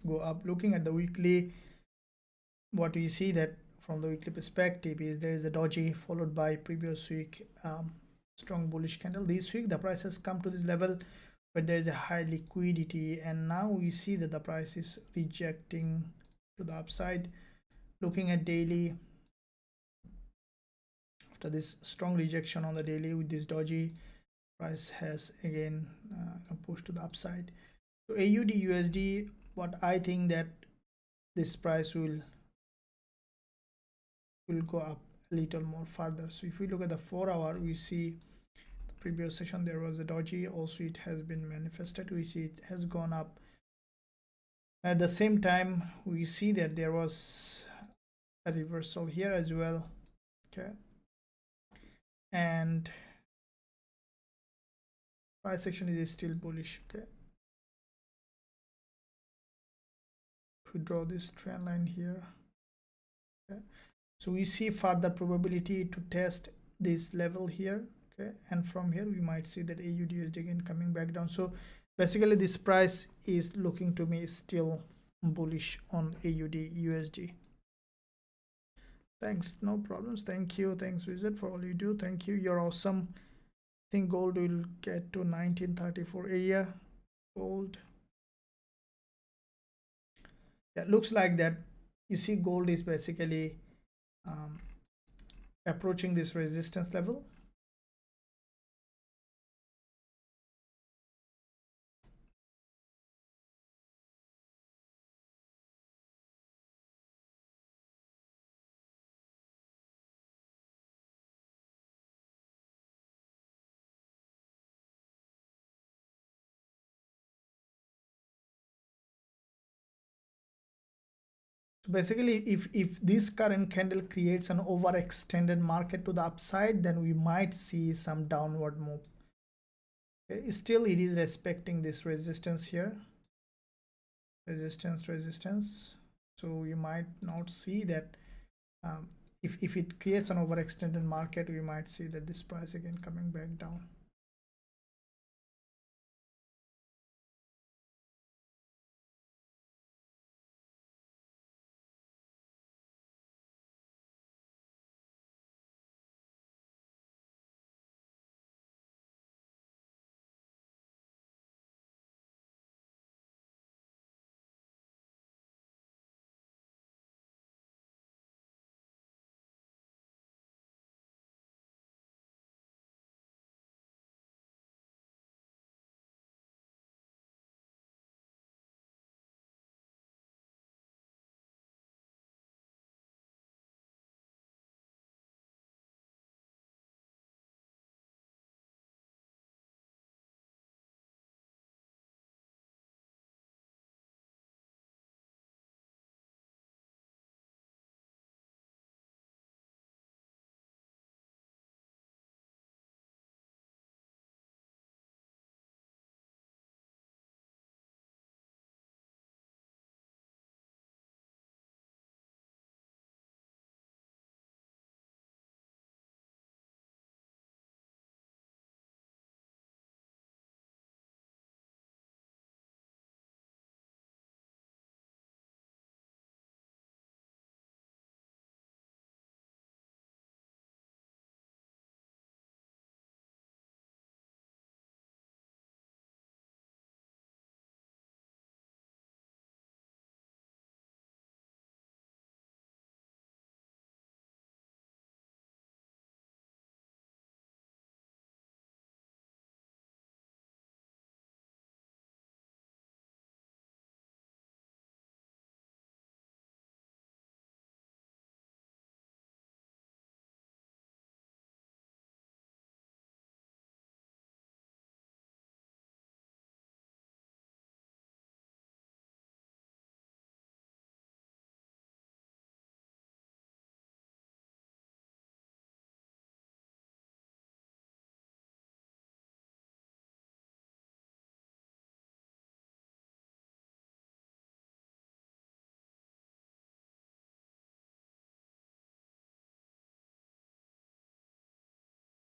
go up. Looking at the weekly, what we see that from the weekly perspective is there is a doji followed by previous week strong bullish candle. This week the price has come to this level where there is a high liquidity, and now we see that the price is rejecting to the upside. Looking at daily, after this strong rejection on the daily with this doji, price has again pushed to the upside. So AUD USD, what I think that this price will go up a little more further. So if we look at the 4 hour, we see the previous session there was a doji, also it has been manifested. We see it has gone up. At the same time, we see that there was a reversal here as well. Okay, and price action is still bullish. Okay, if we draw this trend line here, okay, so we see further probability to test this level here. Okay, and from here we might see that AUD USD again coming back down. So basically this price is looking to me still bullish on AUD USD. Thanks, no problems. Thank you. Thanks Wizard for all you do. Thank you, you're awesome. I think gold will get to 1934 area. Gold, yeah, looks like that. You see gold is basically approaching this resistance level. Basically if this current candle creates an overextended market to the upside, then we might see some downward move. Okay, still it is respecting this resistance here, resistance. So you might not see that if it creates an overextended market, we might see that this price again coming back down.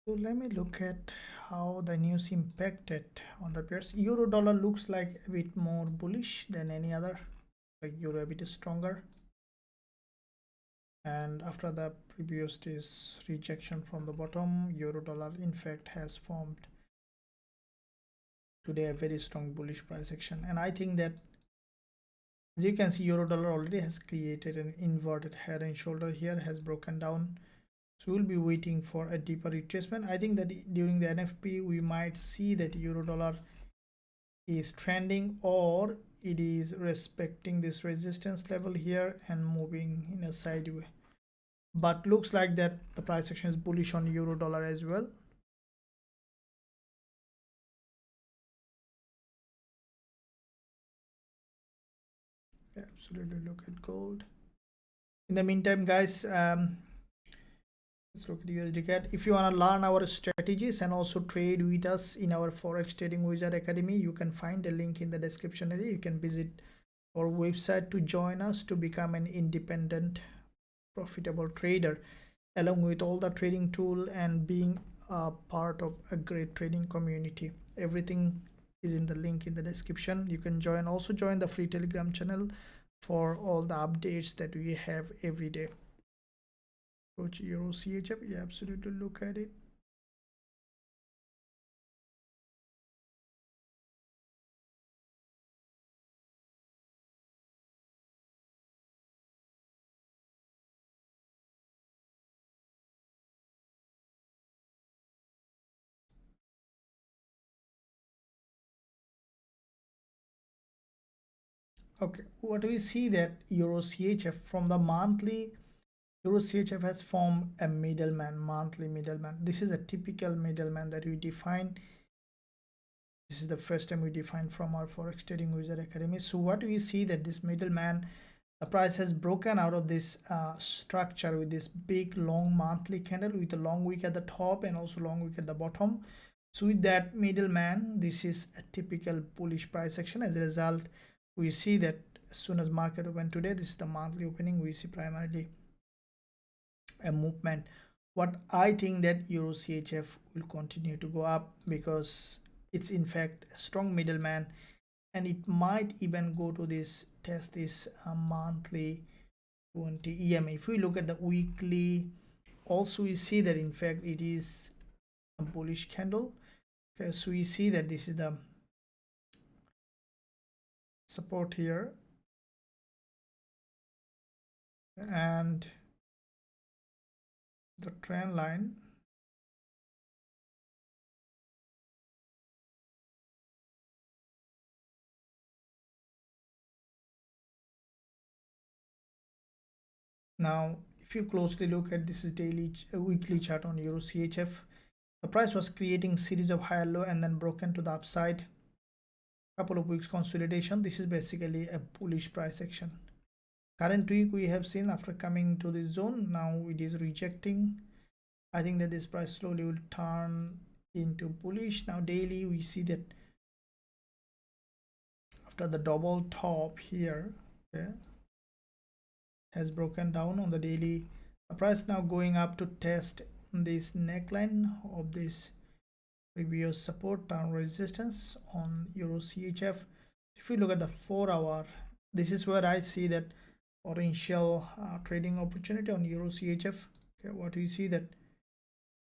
So let me look at how the news impacted on the pairs. Euro dollar looks like a bit more bullish than any other, like euro a bit stronger. and after the previous day's rejection from the bottom, euro dollar in fact has formed today a very strong bullish price action. And I think that, as you can see, euro dollar already has created an inverted head and shoulder here, has broken down, so we'll be waiting for a deeper retracement. I think that during the NFP we might see that euro dollar is trending, or it is respecting this resistance level here and moving in a sideway, but looks like that the price action is bullish on euro dollar as well. Absolutely. Look at gold. In the meantime, guys, let's look at USD CAD. If you want to learn our strategies and also trade with us in our Forex Trading Wizard Academy, you can find a link in the description area. You can visit our website to join us to become an independent, profitable trader, along with all the trading tool and being a part of a great trading community. Everything is in the link in the description. You can also join the free Telegram channel for all the updates that we have every day. Coach Euro CHF, yeah, absolutely, look at it. Okay, what do we see that Euro CHF from the monthly, Euro CHF has formed a middleman, monthly middleman. This is a typical middleman that we define. This is the first time we define from our Forex Trading Wizard Academy. So what we see that this middleman, the price has broken out of this structure with this big long monthly candle with a long wick at the top and also long wick at the bottom. So with that middleman, this is a typical bullish price action. As a result, we see that as soon as market open today, this is the monthly opening, we see primarily a movement. What I think that Euro CHF will continue to go up because it's in fact a strong middleman, and it might even go to this test this monthly 20 EMA. If we look at the weekly, also we see that in fact it is a bullish candle. Okay, so we see that this is the support here, and the trend line now. If you closely look at this is weekly chart on Euro CHF, the price was creating series of higher low and then broken to the upside, couple of weeks consolidation. This is basically a bullish price action. Current week we have seen after coming to this zone, now it is rejecting. I think that this price slowly will turn into bullish. Now daily we see that after the double top here, okay, has broken down on the daily, the price now going up to test this neckline of this previous support down resistance on Euro CHF. If we look at the 4-hour, this is where I see that potential trading opportunity on Euro CHF. Okay, what we see that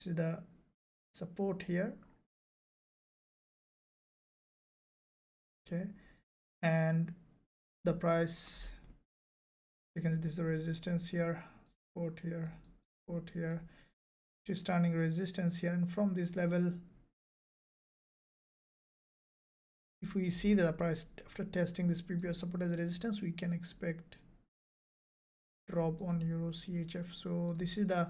this is the support here, okay, and the price, you can see this is the resistance here, support here, support here, which is turning resistance here, and from this level, if we see that the price after testing this previous support as a resistance, we can expect drop on Euro CHF. So this is the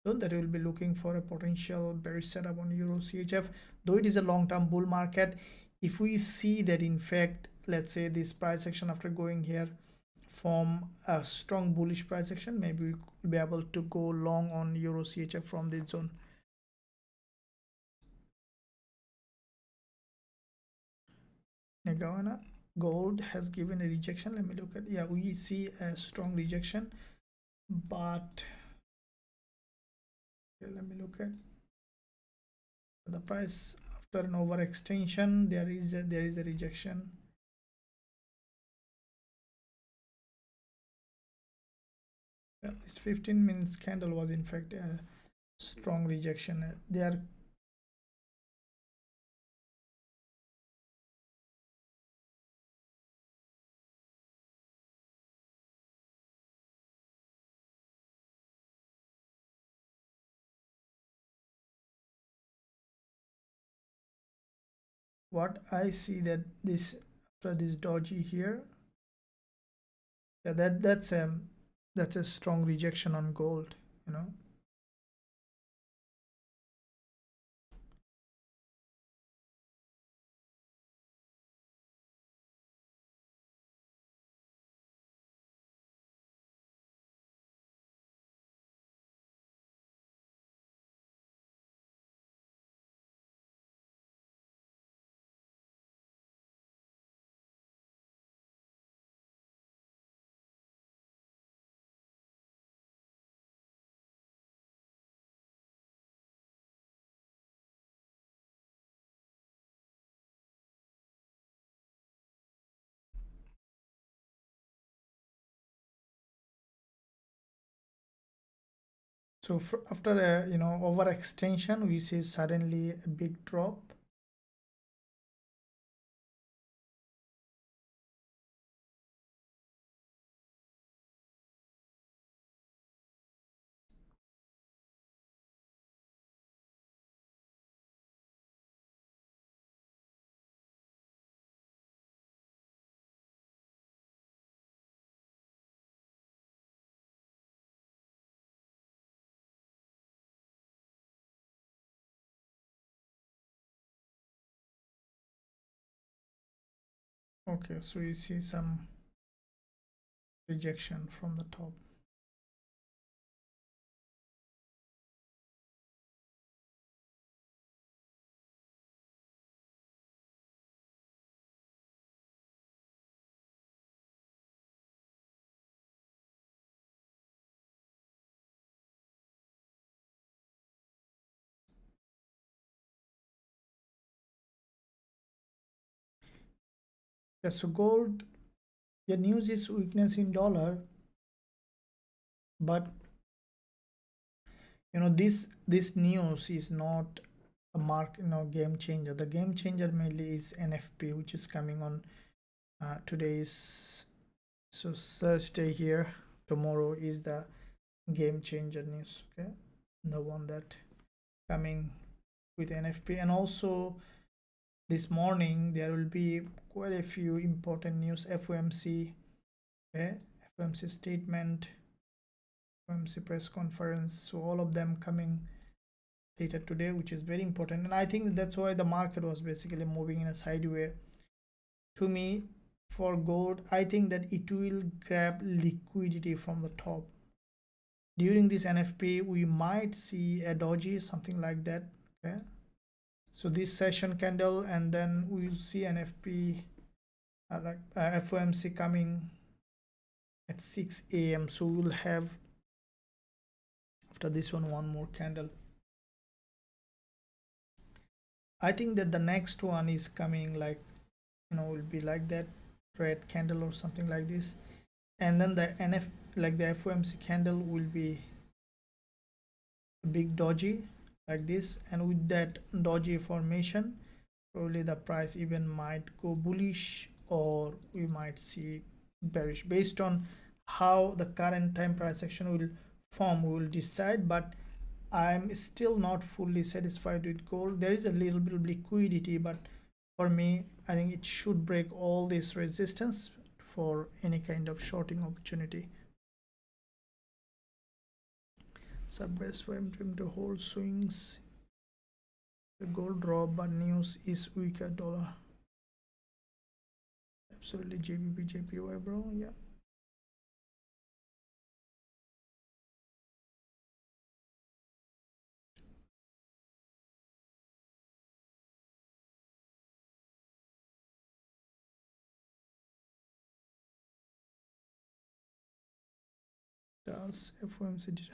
zone that we will be looking for a potential bearish setup on Euro CHF. Though it is a long-term bull market, if we see that in fact, let's say this price action after going here from a strong bullish price action, maybe we could be able to go long on Euro CHF from this zone. Negawana gold has given a rejection. Let me look at, yeah, we see a strong rejection, but okay, let me look at the price after an overextension. There is a rejection. Yeah, this 15 minutes candle was in fact a strong rejection. They are what I see that this after this dodgy here, yeah, that's a strong rejection on gold, you know. So after a overextension, we see suddenly a big drop. Okay, so you see some rejection from the top. Yeah, so gold, the news is weakness in dollar, but this news is not a game changer. The game changer mainly is NFP, which is coming on today's, so Thursday here. Tomorrow is the game changer news, okay, the one that coming with NFP. And also this morning there will be quite a few important news. FOMC, okay, FOMC statement, FOMC press conference, so all of them coming later today, which is very important. And I think that's why the market was basically moving in a sideways. To me, for gold, I think that it will grab liquidity from the top. During this NFP, we might see a doji, something like that, okay. So this session candle, and then we'll see NFP FOMC coming at 6 a.m. so we'll have after this one more candle. I think that the next one is coming, like, will be like that red candle or something like this, and then the the FOMC candle will be a big doji like this, and with that doji formation, probably the price even might go bullish, or we might see bearish. Based on how the current time price action will form, we will decide, but I'm still not fully satisfied with gold. There is a little bit of liquidity, but for me, I think it should break all this resistance for any kind of shorting opportunity. So best time to hold swings. The gold drop, but news is weaker dollar. Absolutely, GBP JPY, bro. Yeah. Does FOMC data?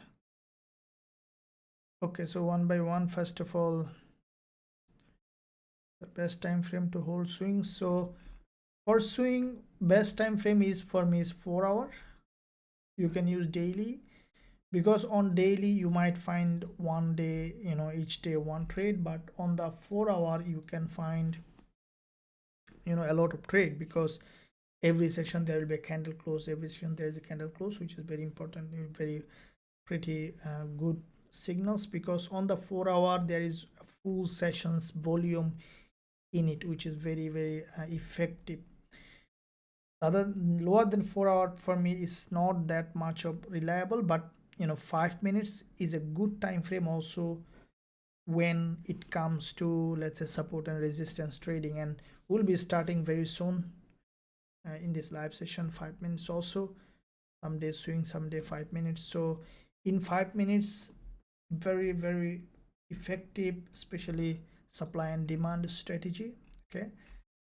Okay, so one by one. First of all, the best time frame to hold swings. So for swing, best time frame is for me is 4 hour. You can use daily, because on daily you might find one day, you know, each day one trade, but on the 4 hour you can find, you know, a lot of trade, because every session there will be a candle close, every session there is a candle close, which is very important, very pretty good signals, because on the 4 hour there is a full sessions volume in it, which is very effective. Rather lower than 4 hour for me is not that much of reliable, but you know, 5 minutes is a good time frame also when it comes to, let's say, support and resistance trading. And we'll be starting very soon in this live session 5 minutes also, some days swing, some day 5 minutes. So in 5 minutes, very effective, especially supply and demand strategy. Okay,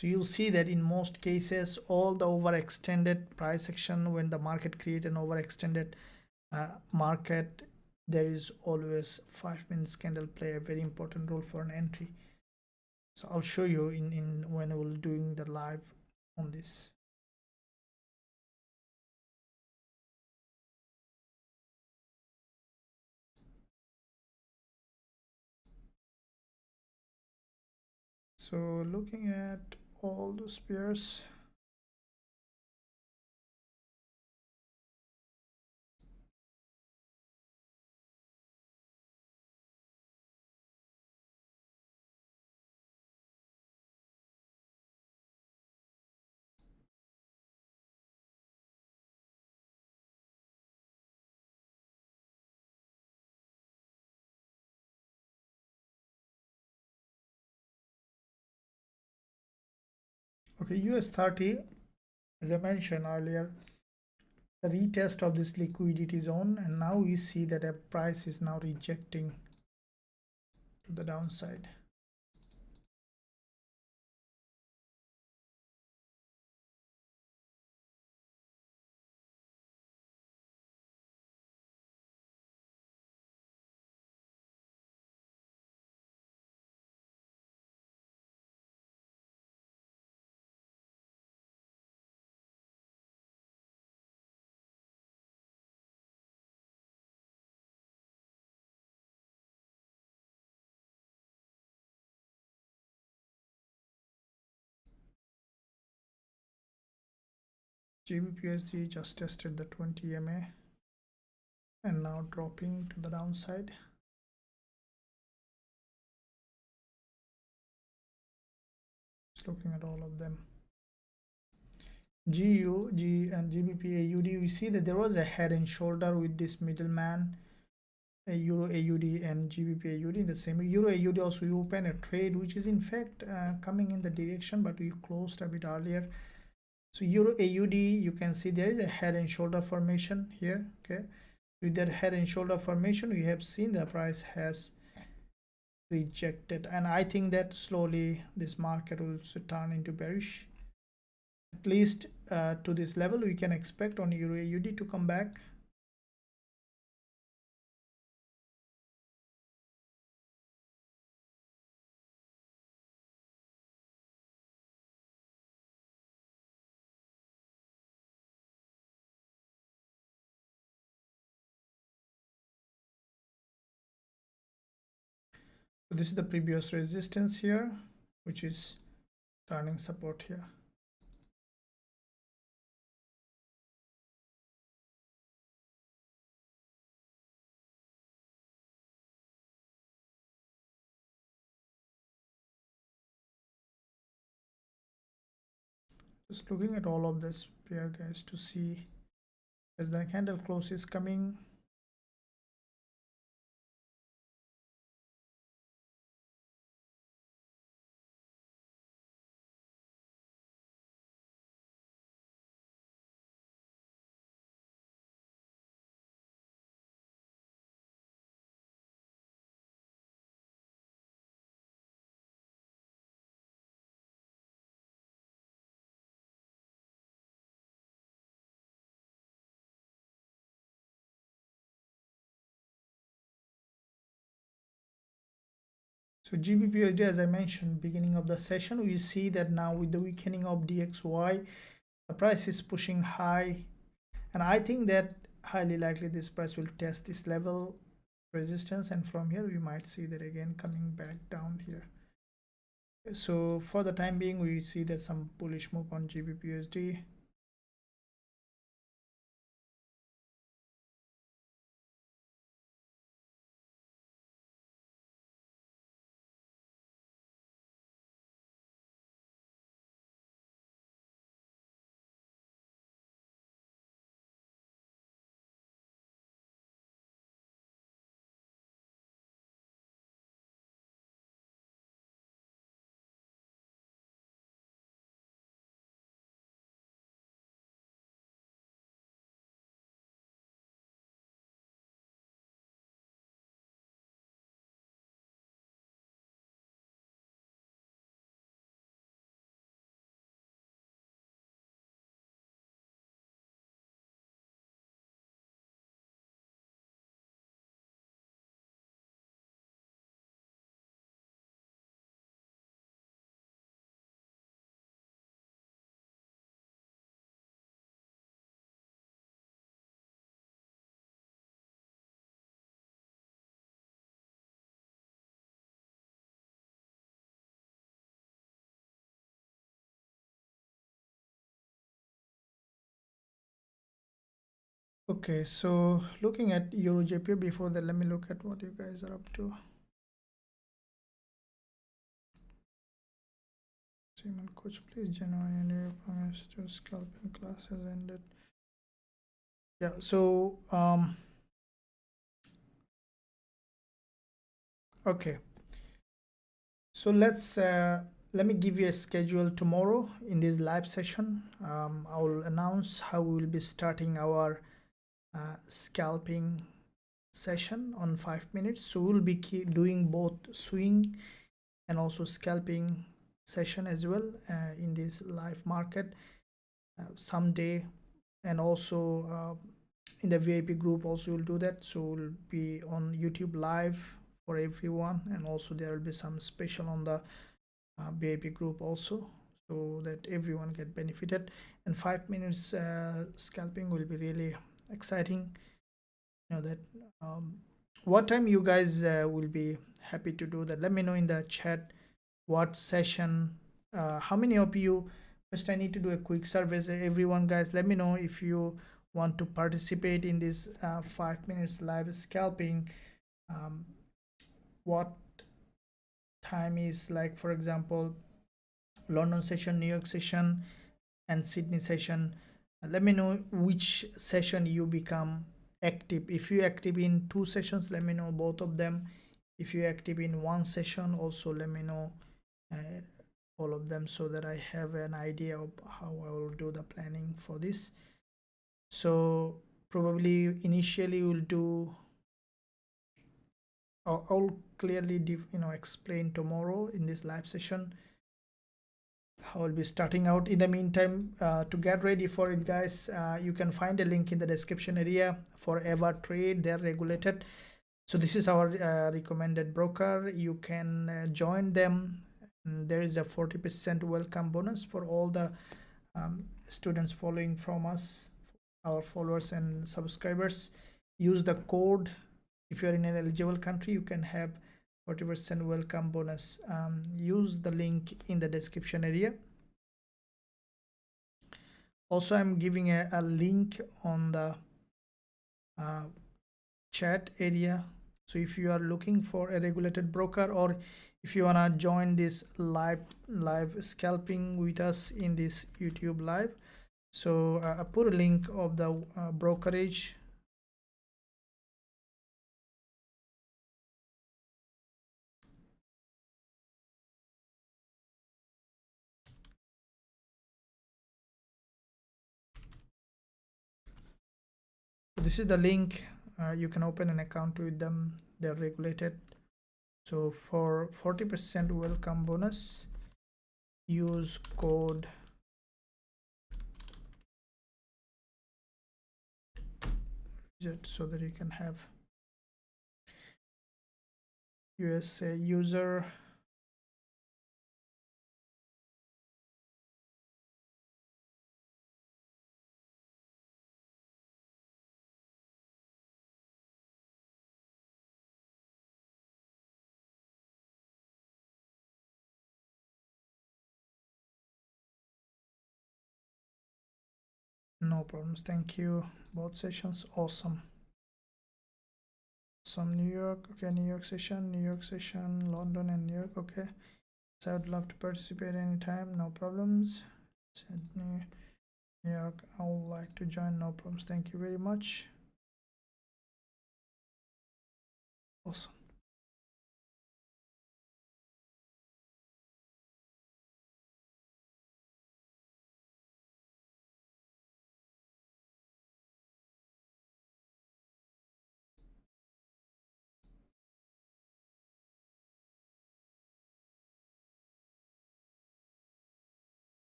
so you'll see that in most cases all the overextended price action, when the market create an overextended market, there is always 5 minutes candle play a very important role for an entry. So I'll show you in when we'll doing the live on this. So looking at all those pairs, okay, US30, as I mentioned earlier, the retest of this liquidity zone, and now we see that a price is now rejecting to the downside. GBPUSD just tested the 20 EMA and now dropping to the downside. Just looking at all of them. GU, G and GBP AUD, we see that there was a head and shoulder with this middleman, a Euro AUD and GBP AUD in the same. Euro AUD also we open a trade which is in fact coming in the direction, but we closed a bit earlier. So Euro AUD, you can see there is a head and shoulder formation here. Okay, with that head and shoulder formation, we have seen the price has rejected, and I think that slowly this market will turn into bearish. At least to this level we can expect on Euro AUD to come back. So this is the previous resistance here, which is turning support here. Just looking at all of this pair, guys, to see as the candle close is coming. So GBPUSD, as I mentioned beginning of the session, we see that now with the weakening of DXY, the price is pushing high, and I think that highly likely this price will test this level resistance, and from here we might see that again coming back down here. So for the time being, we see that some bullish move on GBP USD. Okay, so looking at Eurojpy, before that, let me look at what you guys are up to. Simon Coach, please, January and your promise to scalping class has ended. Yeah, so okay, so let me give you a schedule tomorrow in this live session. I will announce how we will be starting our scalping session on 5 minutes. So we'll be doing both swing and also scalping session as well in this live market someday, and also in the VIP group also we'll do that. So we'll be on YouTube live for everyone, and also there will be some special on the VIP group also, so that everyone get benefited. And 5 minutes scalping will be really exciting. You know that what time you guys will be happy to do that? Let me know in the chat what session, how many of you. First I need to do a quick survey. Everyone guys, let me know if you want to participate in this 5 minutes live scalping. What time is, like, for example, London session, New York session, and Sydney session. Let me know which session you become active. If you active in 2 sessions, let me know both of them. If you active in 1 session, also let me know all of them, so that I have an idea of how I will do the planning for this. So probably initially we'll do, I'll clearly explain tomorrow in this live session how I'll be starting out. In the meantime, to get ready for it guys, you can find a link in the description area for Ever Trade. They're regulated, so this is our recommended broker. You can join them. There is a 40% welcome bonus for all the students following from us, our followers and subscribers. Use the code. If you're in an eligible country, you can have 40% welcome bonus. Use the link in the description area. Also, I'm giving a link on the chat area. So if you are looking for a regulated broker, or if you wanna join this live scalping with us in this YouTube live, so I put a link of the brokerage. This is the link. You can open an account with them. They're regulated. So for 40% welcome bonus, use code so that you can have USA user No problems. Thank you. Both sessions awesome. Some New York, okay, New York session, London and New York, okay. So I would love to participate anytime, no problems. Sydney, New York, I would like to join, no problems. Thank you very much. Awesome.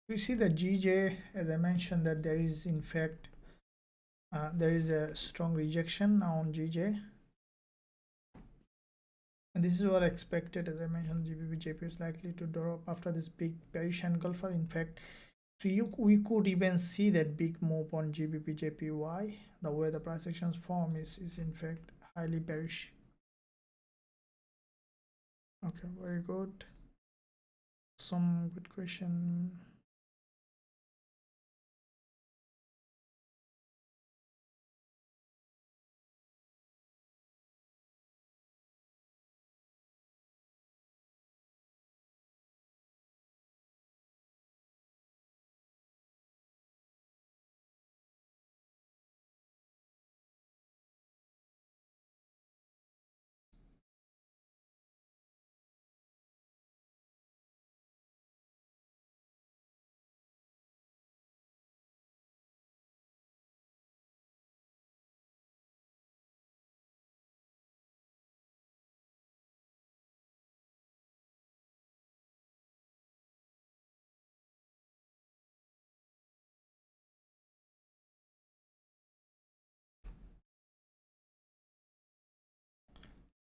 We see the GJ, as I mentioned, that there is in fact there is a strong rejection now on GJ, and this is what I expected. As I mentioned, GBP JPY is likely to drop after this big bearish engulfer. In fact, so we could even see that big move on GBP JPY. The way the price actions form is in fact highly bearish. Okay, very good. Some good question.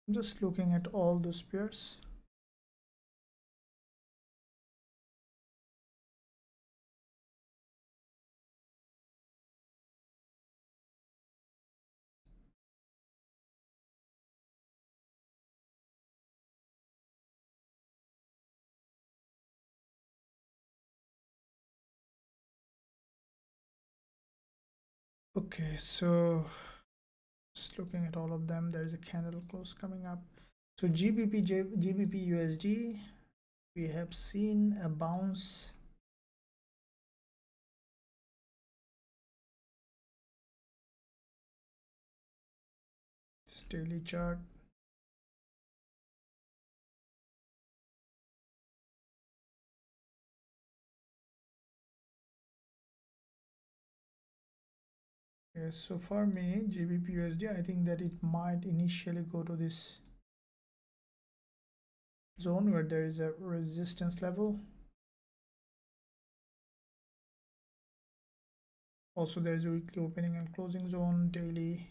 I'm just looking at all those pairs. Okay, so just looking at all of them, there is a candle close coming up. So GBP USD, we have seen a bounce. This daily chart. Okay, so for me, GBP USD, I think that it might initially go to this zone where there is a resistance level. Also, there is a weekly opening and closing zone, daily.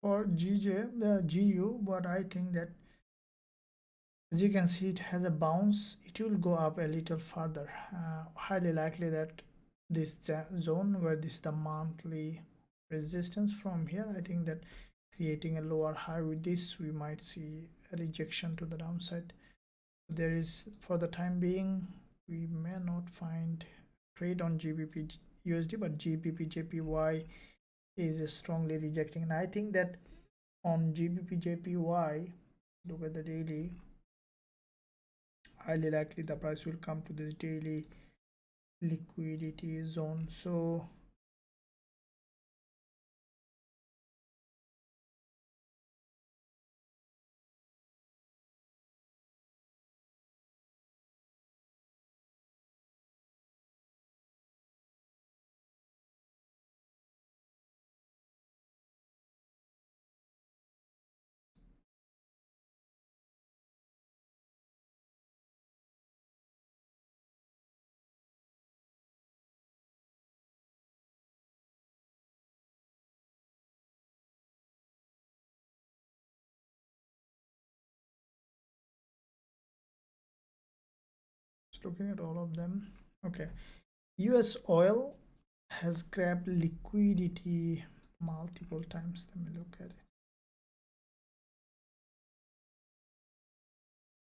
For the GU, but I think that as you can see, it has a bounce. It will go up a little further. Highly likely that this zone where this is the monthly resistance from here, I think that creating a lower high. With this we might see a rejection to the downside. There is, for the time being, we may not find trade on GBP USD, but GBP JPY is strongly rejecting, and I think that on GBP JPY, look at the daily, highly likely the price will come to this daily liquidity zone. So just looking at all of them. Okay, US oil has grabbed liquidity multiple times. Let me look at it.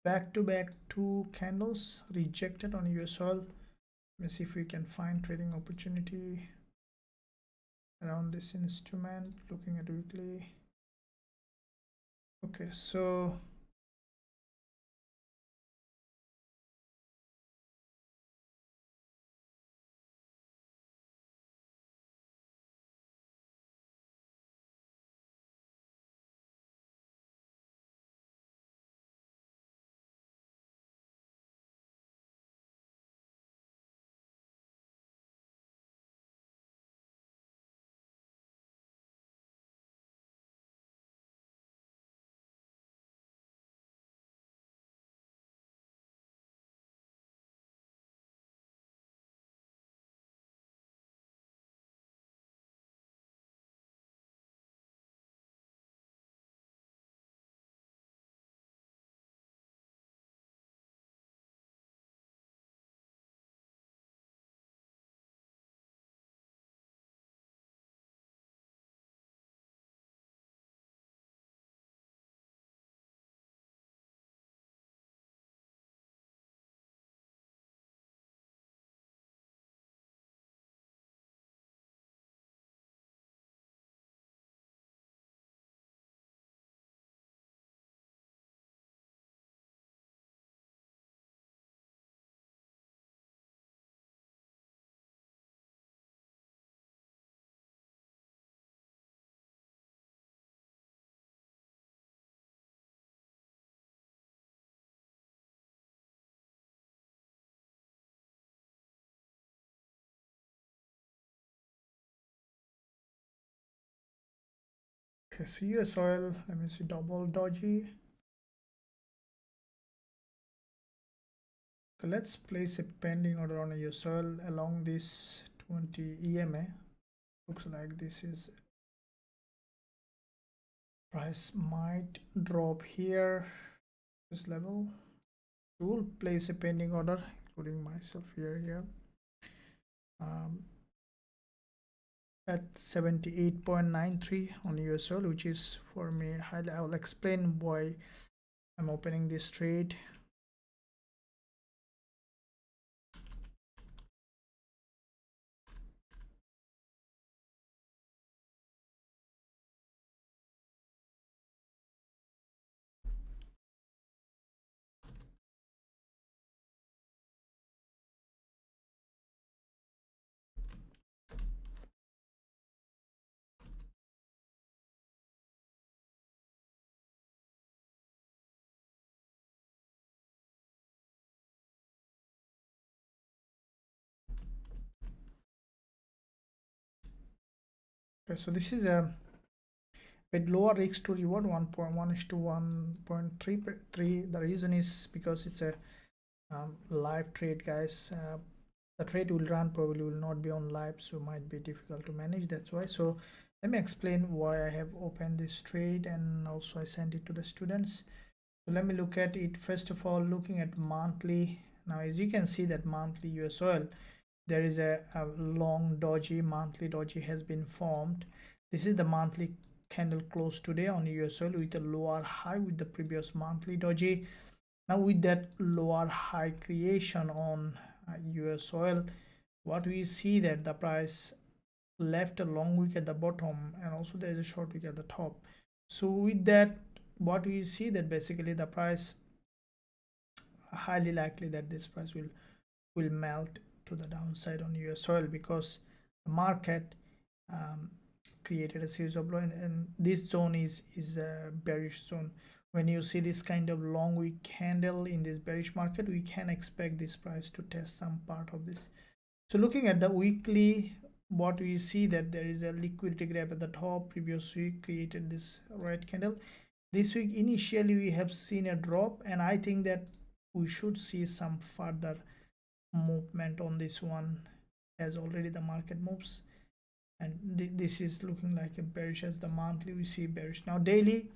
Back to back two candles rejected on US oil. Let me see if we can find trading opportunity around this instrument. Looking at weekly. Okay, so okay, so US oil, let me see, double doji. So let's place a pending order on a US oil along this 20 EMA. Looks like this is price might drop here, this level. We'll place a pending order, including myself here at 78.93 on US oil, which is for me highly. I'll explain why I'm opening this trade. Okay, so this is a bit lower risk to reward, 1.1 to 1.33. The reason is because it's a live trade, guys. The trade will run, probably will not be on live, so might be difficult to manage. That's why. So let me explain why I have opened this trade, and also I sent it to the students. So let me look at it. First of all, looking at monthly. Now as you can see that monthly US oil, there is a long doji, monthly doji has been formed. This is the monthly candle close today on US oil with a lower high with the previous monthly doji. Now with that lower high creation on US oil, what we see that the price left a long wick at the bottom, and also there is a short wick at the top. So with that, what we see that basically the price highly likely that this price will melt to the downside on US oil, because the market created a series of low, and this zone is a bearish zone. When you see this kind of long wick candle in this bearish market, we can expect this price to test some part of this. So looking at the weekly, what we see that there is a liquidity gap at the top. Previous week created this red candle. This week initially we have seen a drop, and I think that we should see some further movement on this one, as already the market moves, and this is looking like a bearish. As the monthly we see bearish. Now daily,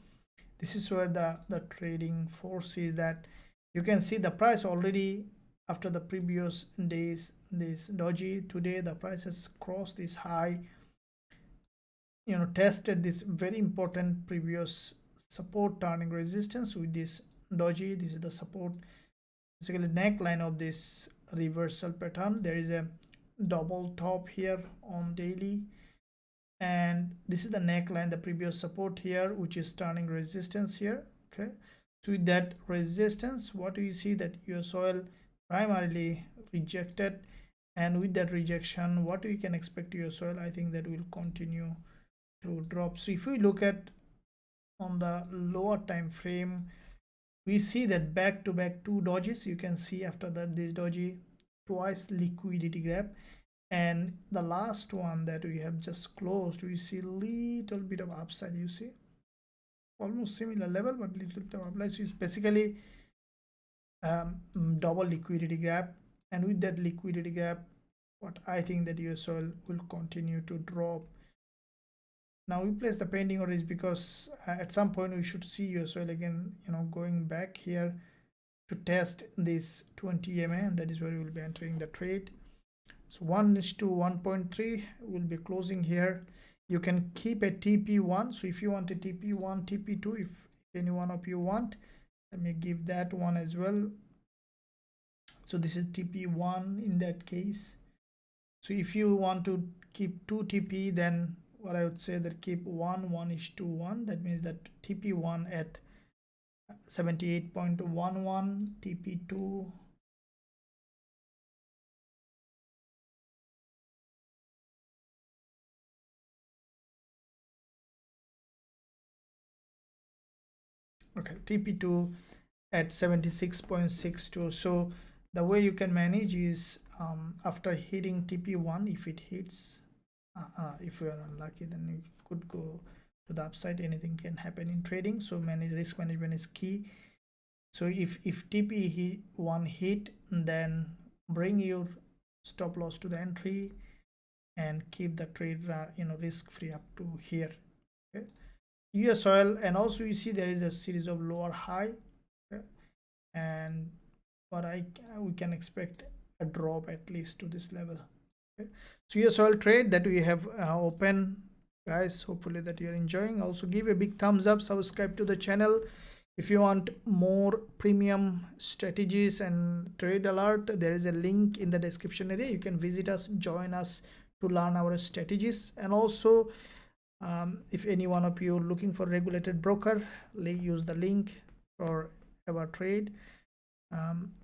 this is where the trading force is, that you can see the price already after the previous days this doji. Today the price has crossed this high, tested this very important previous support, turning resistance with this doji. This is the support, basically neckline of this reversal pattern. There is a double top here on daily, and this is the neckline, the previous support here, which is turning resistance here. Okay, so with that resistance, what do you see that US oil primarily rejected, and with that rejection, what we can expect US oil, I think that will continue to drop. So if we look at on the lower time frame, we see that back to back two dojis. You can see after that this doji, twice liquidity gap, and the last one that we have just closed, we see little bit of upside. You see almost similar level, but little bit of upside. So it's basically double liquidity gap, and with that liquidity gap, what I think that US oil will continue to drop. Now we place the pending orders because at some point we should see US oil again, going back here to test this 20 EMA, and that is where we will be entering the trade. So 1:1.3 will be closing here. You can keep a TP1. So if you want a TP1, TP2, if any one of you want, let me give that one as well. So this is TP1 in that case. So if you want to keep 2 TP, then what I would say that keep 1:1. That means that TP1 at 78.11, TP2 okay, TP2 at 76.62. so the way you can manage is after hitting TP1, if it hits, if you are unlucky, then you could go to the upside. Anything can happen in trading, so risk management is key. So if TP1 hit, then bring your stop loss to the entry and keep the trade risk free up to here. Okay, US oil, and also you see there is a series of lower high. Okay? And what we can expect a drop at least to this level. Okay? So US oil trade that we have open, guys. Hopefully that you're enjoying. Also give a big thumbs up, subscribe to the channel. If you want more premium strategies and trade alert, there is a link in the description area. You can visit us, join us to learn our strategies. And also if any one of you looking for regulated broker, use the link for our trade.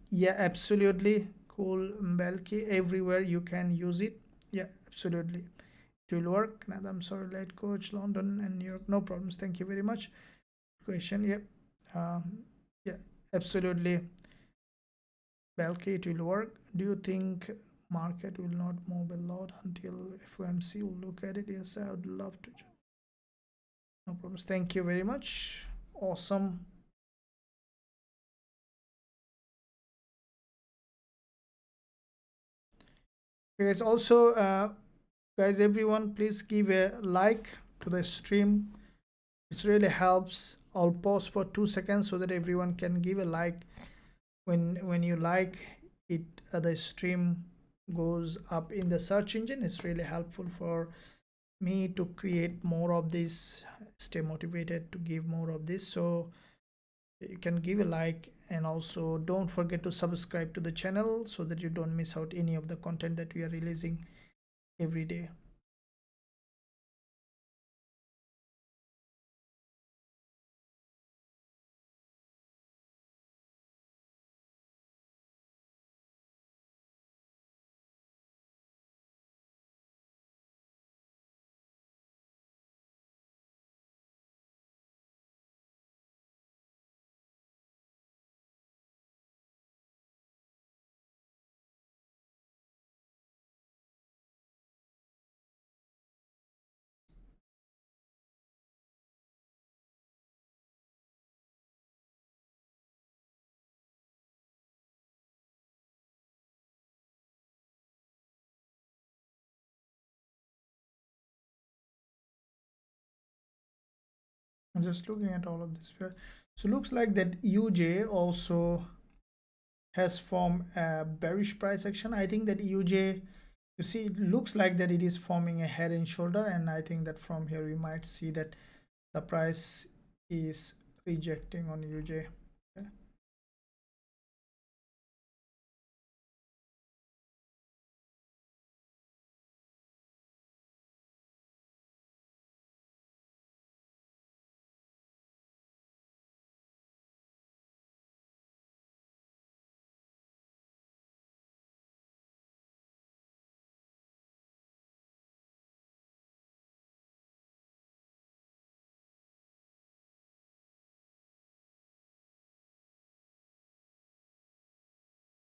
Yeah, absolutely cool, Belki. Everywhere you can use it. Yeah, absolutely, it will work. I'm sorry, late coach, London and New York, no problems. Thank you very much. Question. Yeah, yeah, absolutely, Belki, it will work. Do you think market will not move a lot until FOMC will look at it? Yes, I would love to. No problems. Thank you very much. Awesome. Guys, also guys, everyone, please give a like to the stream. It really helps. I'll pause for 2 seconds so that everyone can give a like. When you like it, the stream goes up in the search engine. It's really helpful for me to create more of this, stay motivated to give more of this. So you can give a like, and also don't forget to subscribe to the channel so that you don't miss out any of the content that we are releasing every day. I'm just looking at all of this here. So looks like that UJ also has formed a bearish price action. I think that UJ, you see, it looks like that it is forming a head and shoulder, and I think that from here we might see that the price is rejecting on UJ. Okay.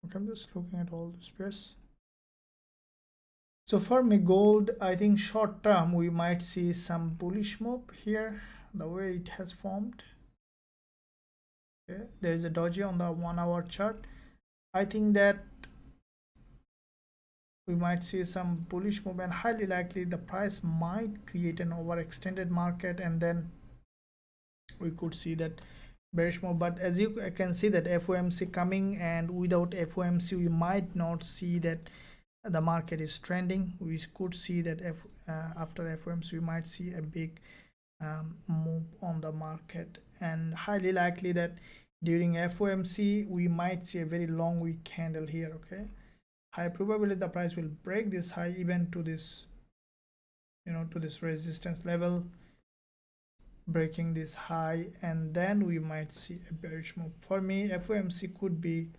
Okay, I'm just looking at all the pairs. So for me, gold, I think short term we might see some bullish move here, the way it has formed. Okay, there is a doji on the 1 hour chart. I think that we might see some bullish move, and highly likely the price might create an overextended market, and then we could see that bearish move. But as you can see that FOMC coming, and without FOMC we might not see that the market is trending. We could see that after FOMC we might see a big move on the market, and highly likely that during FOMC we might see a very long week candle here. Okay, high probability the price will break this high even to this, to this resistance level, breaking this high, and then we might see a bearish move. For me, FOMC could be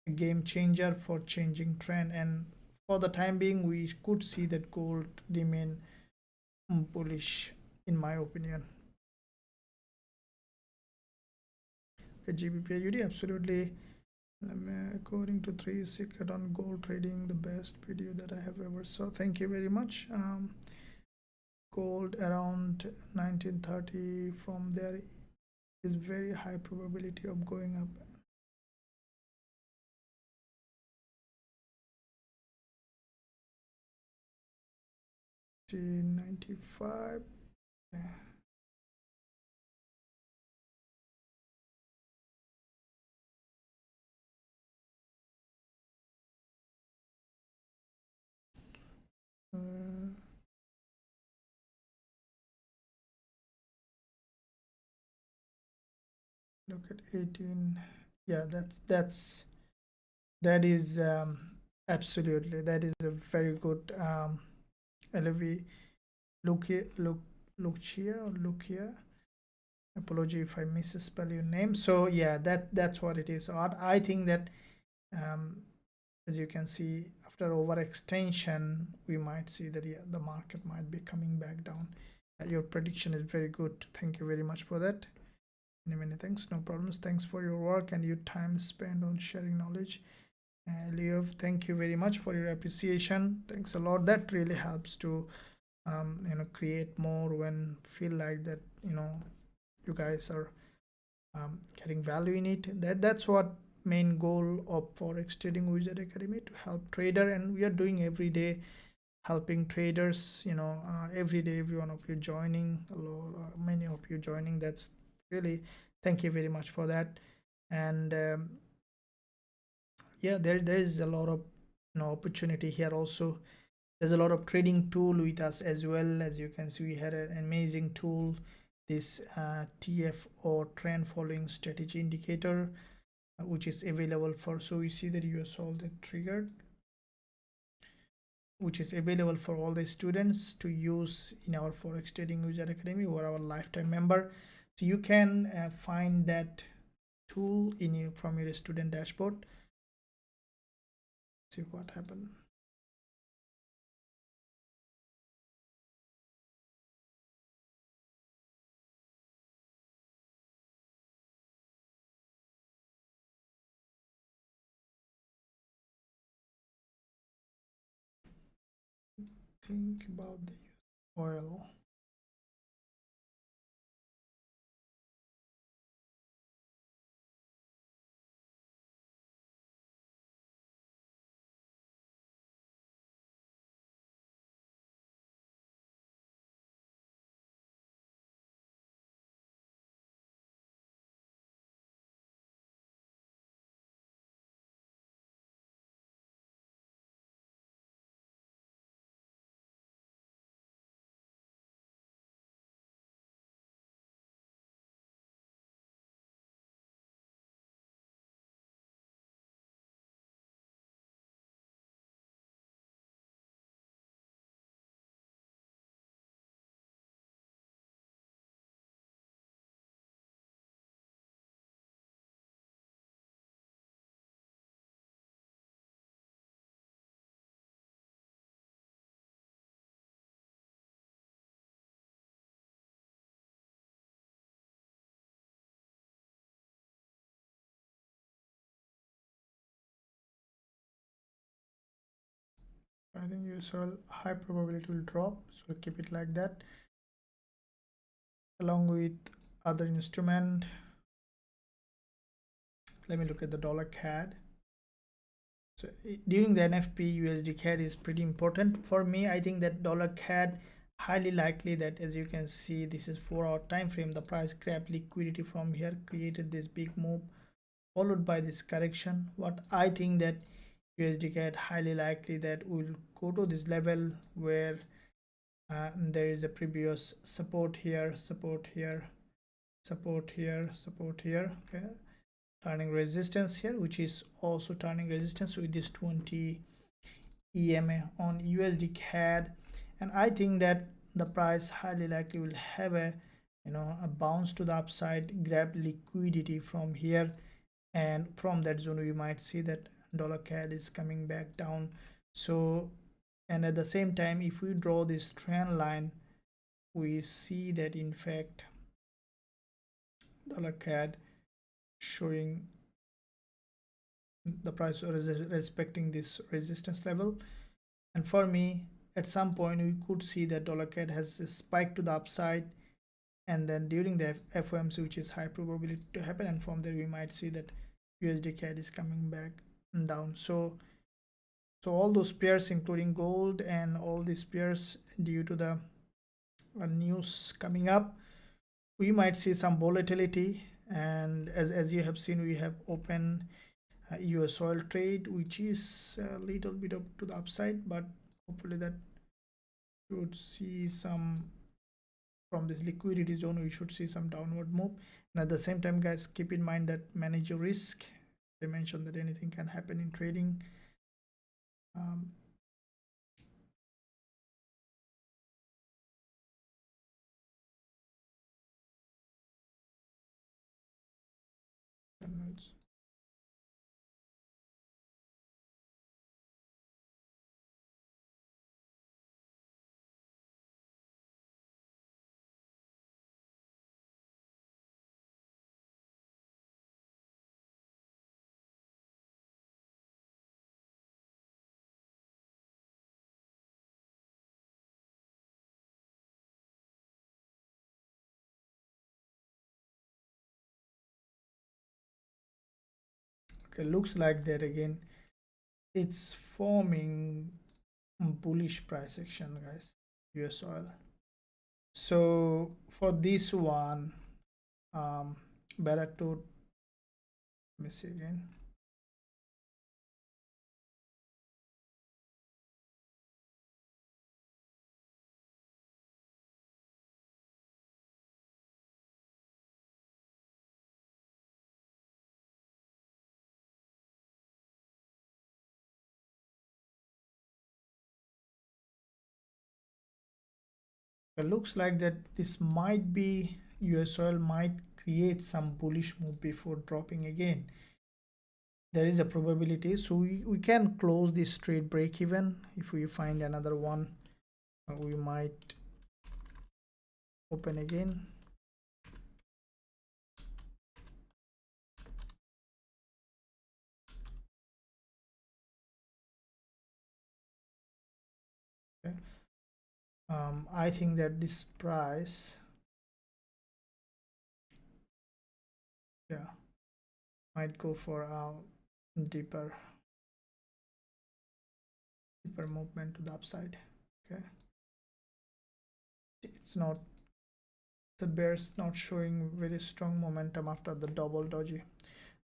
a game changer for changing trend, and for the time being we could see that gold remain bullish in my opinion. Okay, GBP USD, absolutely. According to 3 Secret on Gold Trading, the best video that I have ever saw. Thank you very much. Gold around 1930, from there is very high probability of going up. $19.95. Look at 18. Yeah, that is absolutely, that is a very good LV. Look here, look here. Apology if I misspell your name. So yeah, that's what it is. So I think that as you can see, after overextension we might see that, yeah, the market might be coming back down. Your prediction is very good. Thank you very much for that. Many thanks. No problems. Thanks for your work and your time spent on sharing knowledge. Leo, thank you very much for your appreciation. Thanks a lot. That really helps to create more, when feel like that you guys are getting value in it. That's what main goal of Forex Trading Wizard Academy, to help trader, and we are doing every day, helping traders. Every day, every one of you joining, many of you joining. That's really, thank you very much for that. And yeah, there is a lot of opportunity here also. there's a lot of trading tool with us as well. As you can see, we had an amazing tool, this TF or trend following strategy indicator, which is available for, so we see that US all the triggered, which is available for all the students to use in our Forex Trading User Academy or our lifetime member. So you can find that tool in you from your student dashboard. See what happened. Think about the oil. I think usual high probability will drop, so keep it like that. Along with other instrument, let me look at the dollar CAD. So during the NFP, USD CAD is pretty important for me. I think that dollar CAD highly likely that, as you can see, this is 4-hour time frame. The price grabbed liquidity from here, created this big move, followed by this correction. What I think that USD CAD highly likely that will go to this level where there is a previous support here, support here, support here, support here. Okay, turning resistance here, which is also turning resistance with this 20 EMA on USD CAD. And I think that the price highly likely will have a a bounce to the upside, grab liquidity from here, and from that zone we might see that dollar CAD is coming back down. So, and at the same time, if we draw this trend line, we see that in fact dollar CAD showing the price respecting this resistance level. And for me, at some point we could see that dollar CAD has a spike to the upside, and then during the FOMC, which is high probability to happen, and from there we might see that USD CAD is coming back down. So all those pairs, including gold and all these pairs, due to the news coming up, we might see some volatility. And as you have seen, we have open US oil trade, which is a little bit up to the upside, but hopefully that should see some, from this liquidity zone we should see some downward move. And at the same time, guys, keep in mind that manage your risk. They mentioned that anything can happen in trading. Okay, looks like that again. It's forming bullish price action, guys, US oil. So for this one, better to, let me see again. It looks like that this might be US oil might create some bullish move before dropping again. There is a probability, so we can close this trade break even. If we find another one, we might open again. Okay. I think that this price, yeah, might go for a deeper movement to the upside. Okay, it's not, the bear's not showing very strong momentum after the double doji,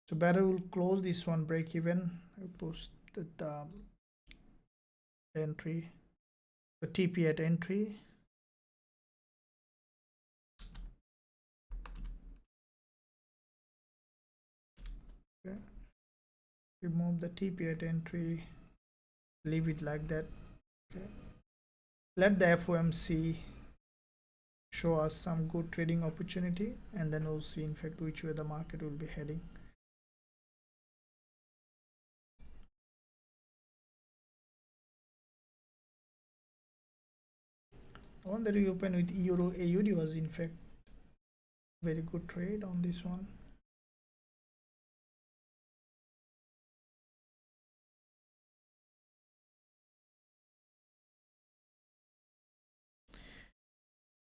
so better will close this one break even. I posted the entry, the TP at entry. Okay, remove the TP at entry, leave it like that. Okay, let the FOMC show us some good trading opportunity, and then we'll see in fact which way the market will be heading. The one that we opened with Euro AUD was in fact very good trade on this one.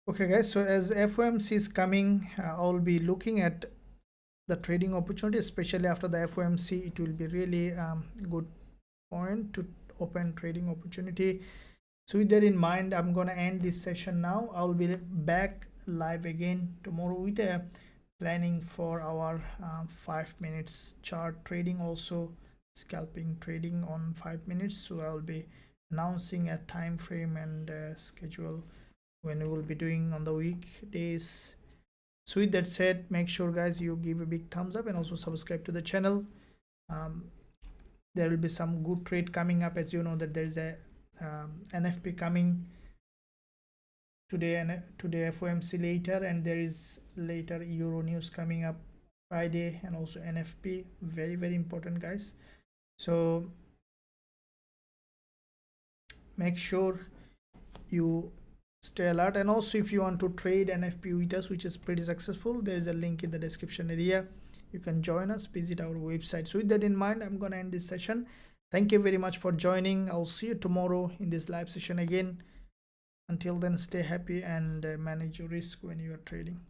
Okay guys, so as FOMC is coming, I'll be looking at the trading opportunity, especially after the FOMC. It will be really good point to open trading opportunity. So with that in mind, I'm gonna end this session now. I'll be back live again tomorrow with a planning for our 5 minutes chart trading, also scalping trading on 5 minutes. So I'll be announcing a time frame and schedule when we will be doing on the weekdays. So with that said, make sure guys you give a big thumbs up and also subscribe to the channel. There will be some good trade coming up. As you know that there's a NFP coming today, and today FOMC later, and there is later Euro news coming up Friday, and also NFP, very important guys. So make sure you stay alert, and also if you want to trade NFP with us, which is pretty successful, there is a link in the description area. You can join us, visit our website. So with that in mind, I'm gonna end this session. Thank you very much for joining. I'll see you tomorrow in this live session again. Until then, stay happy and manage your risk when you are trading.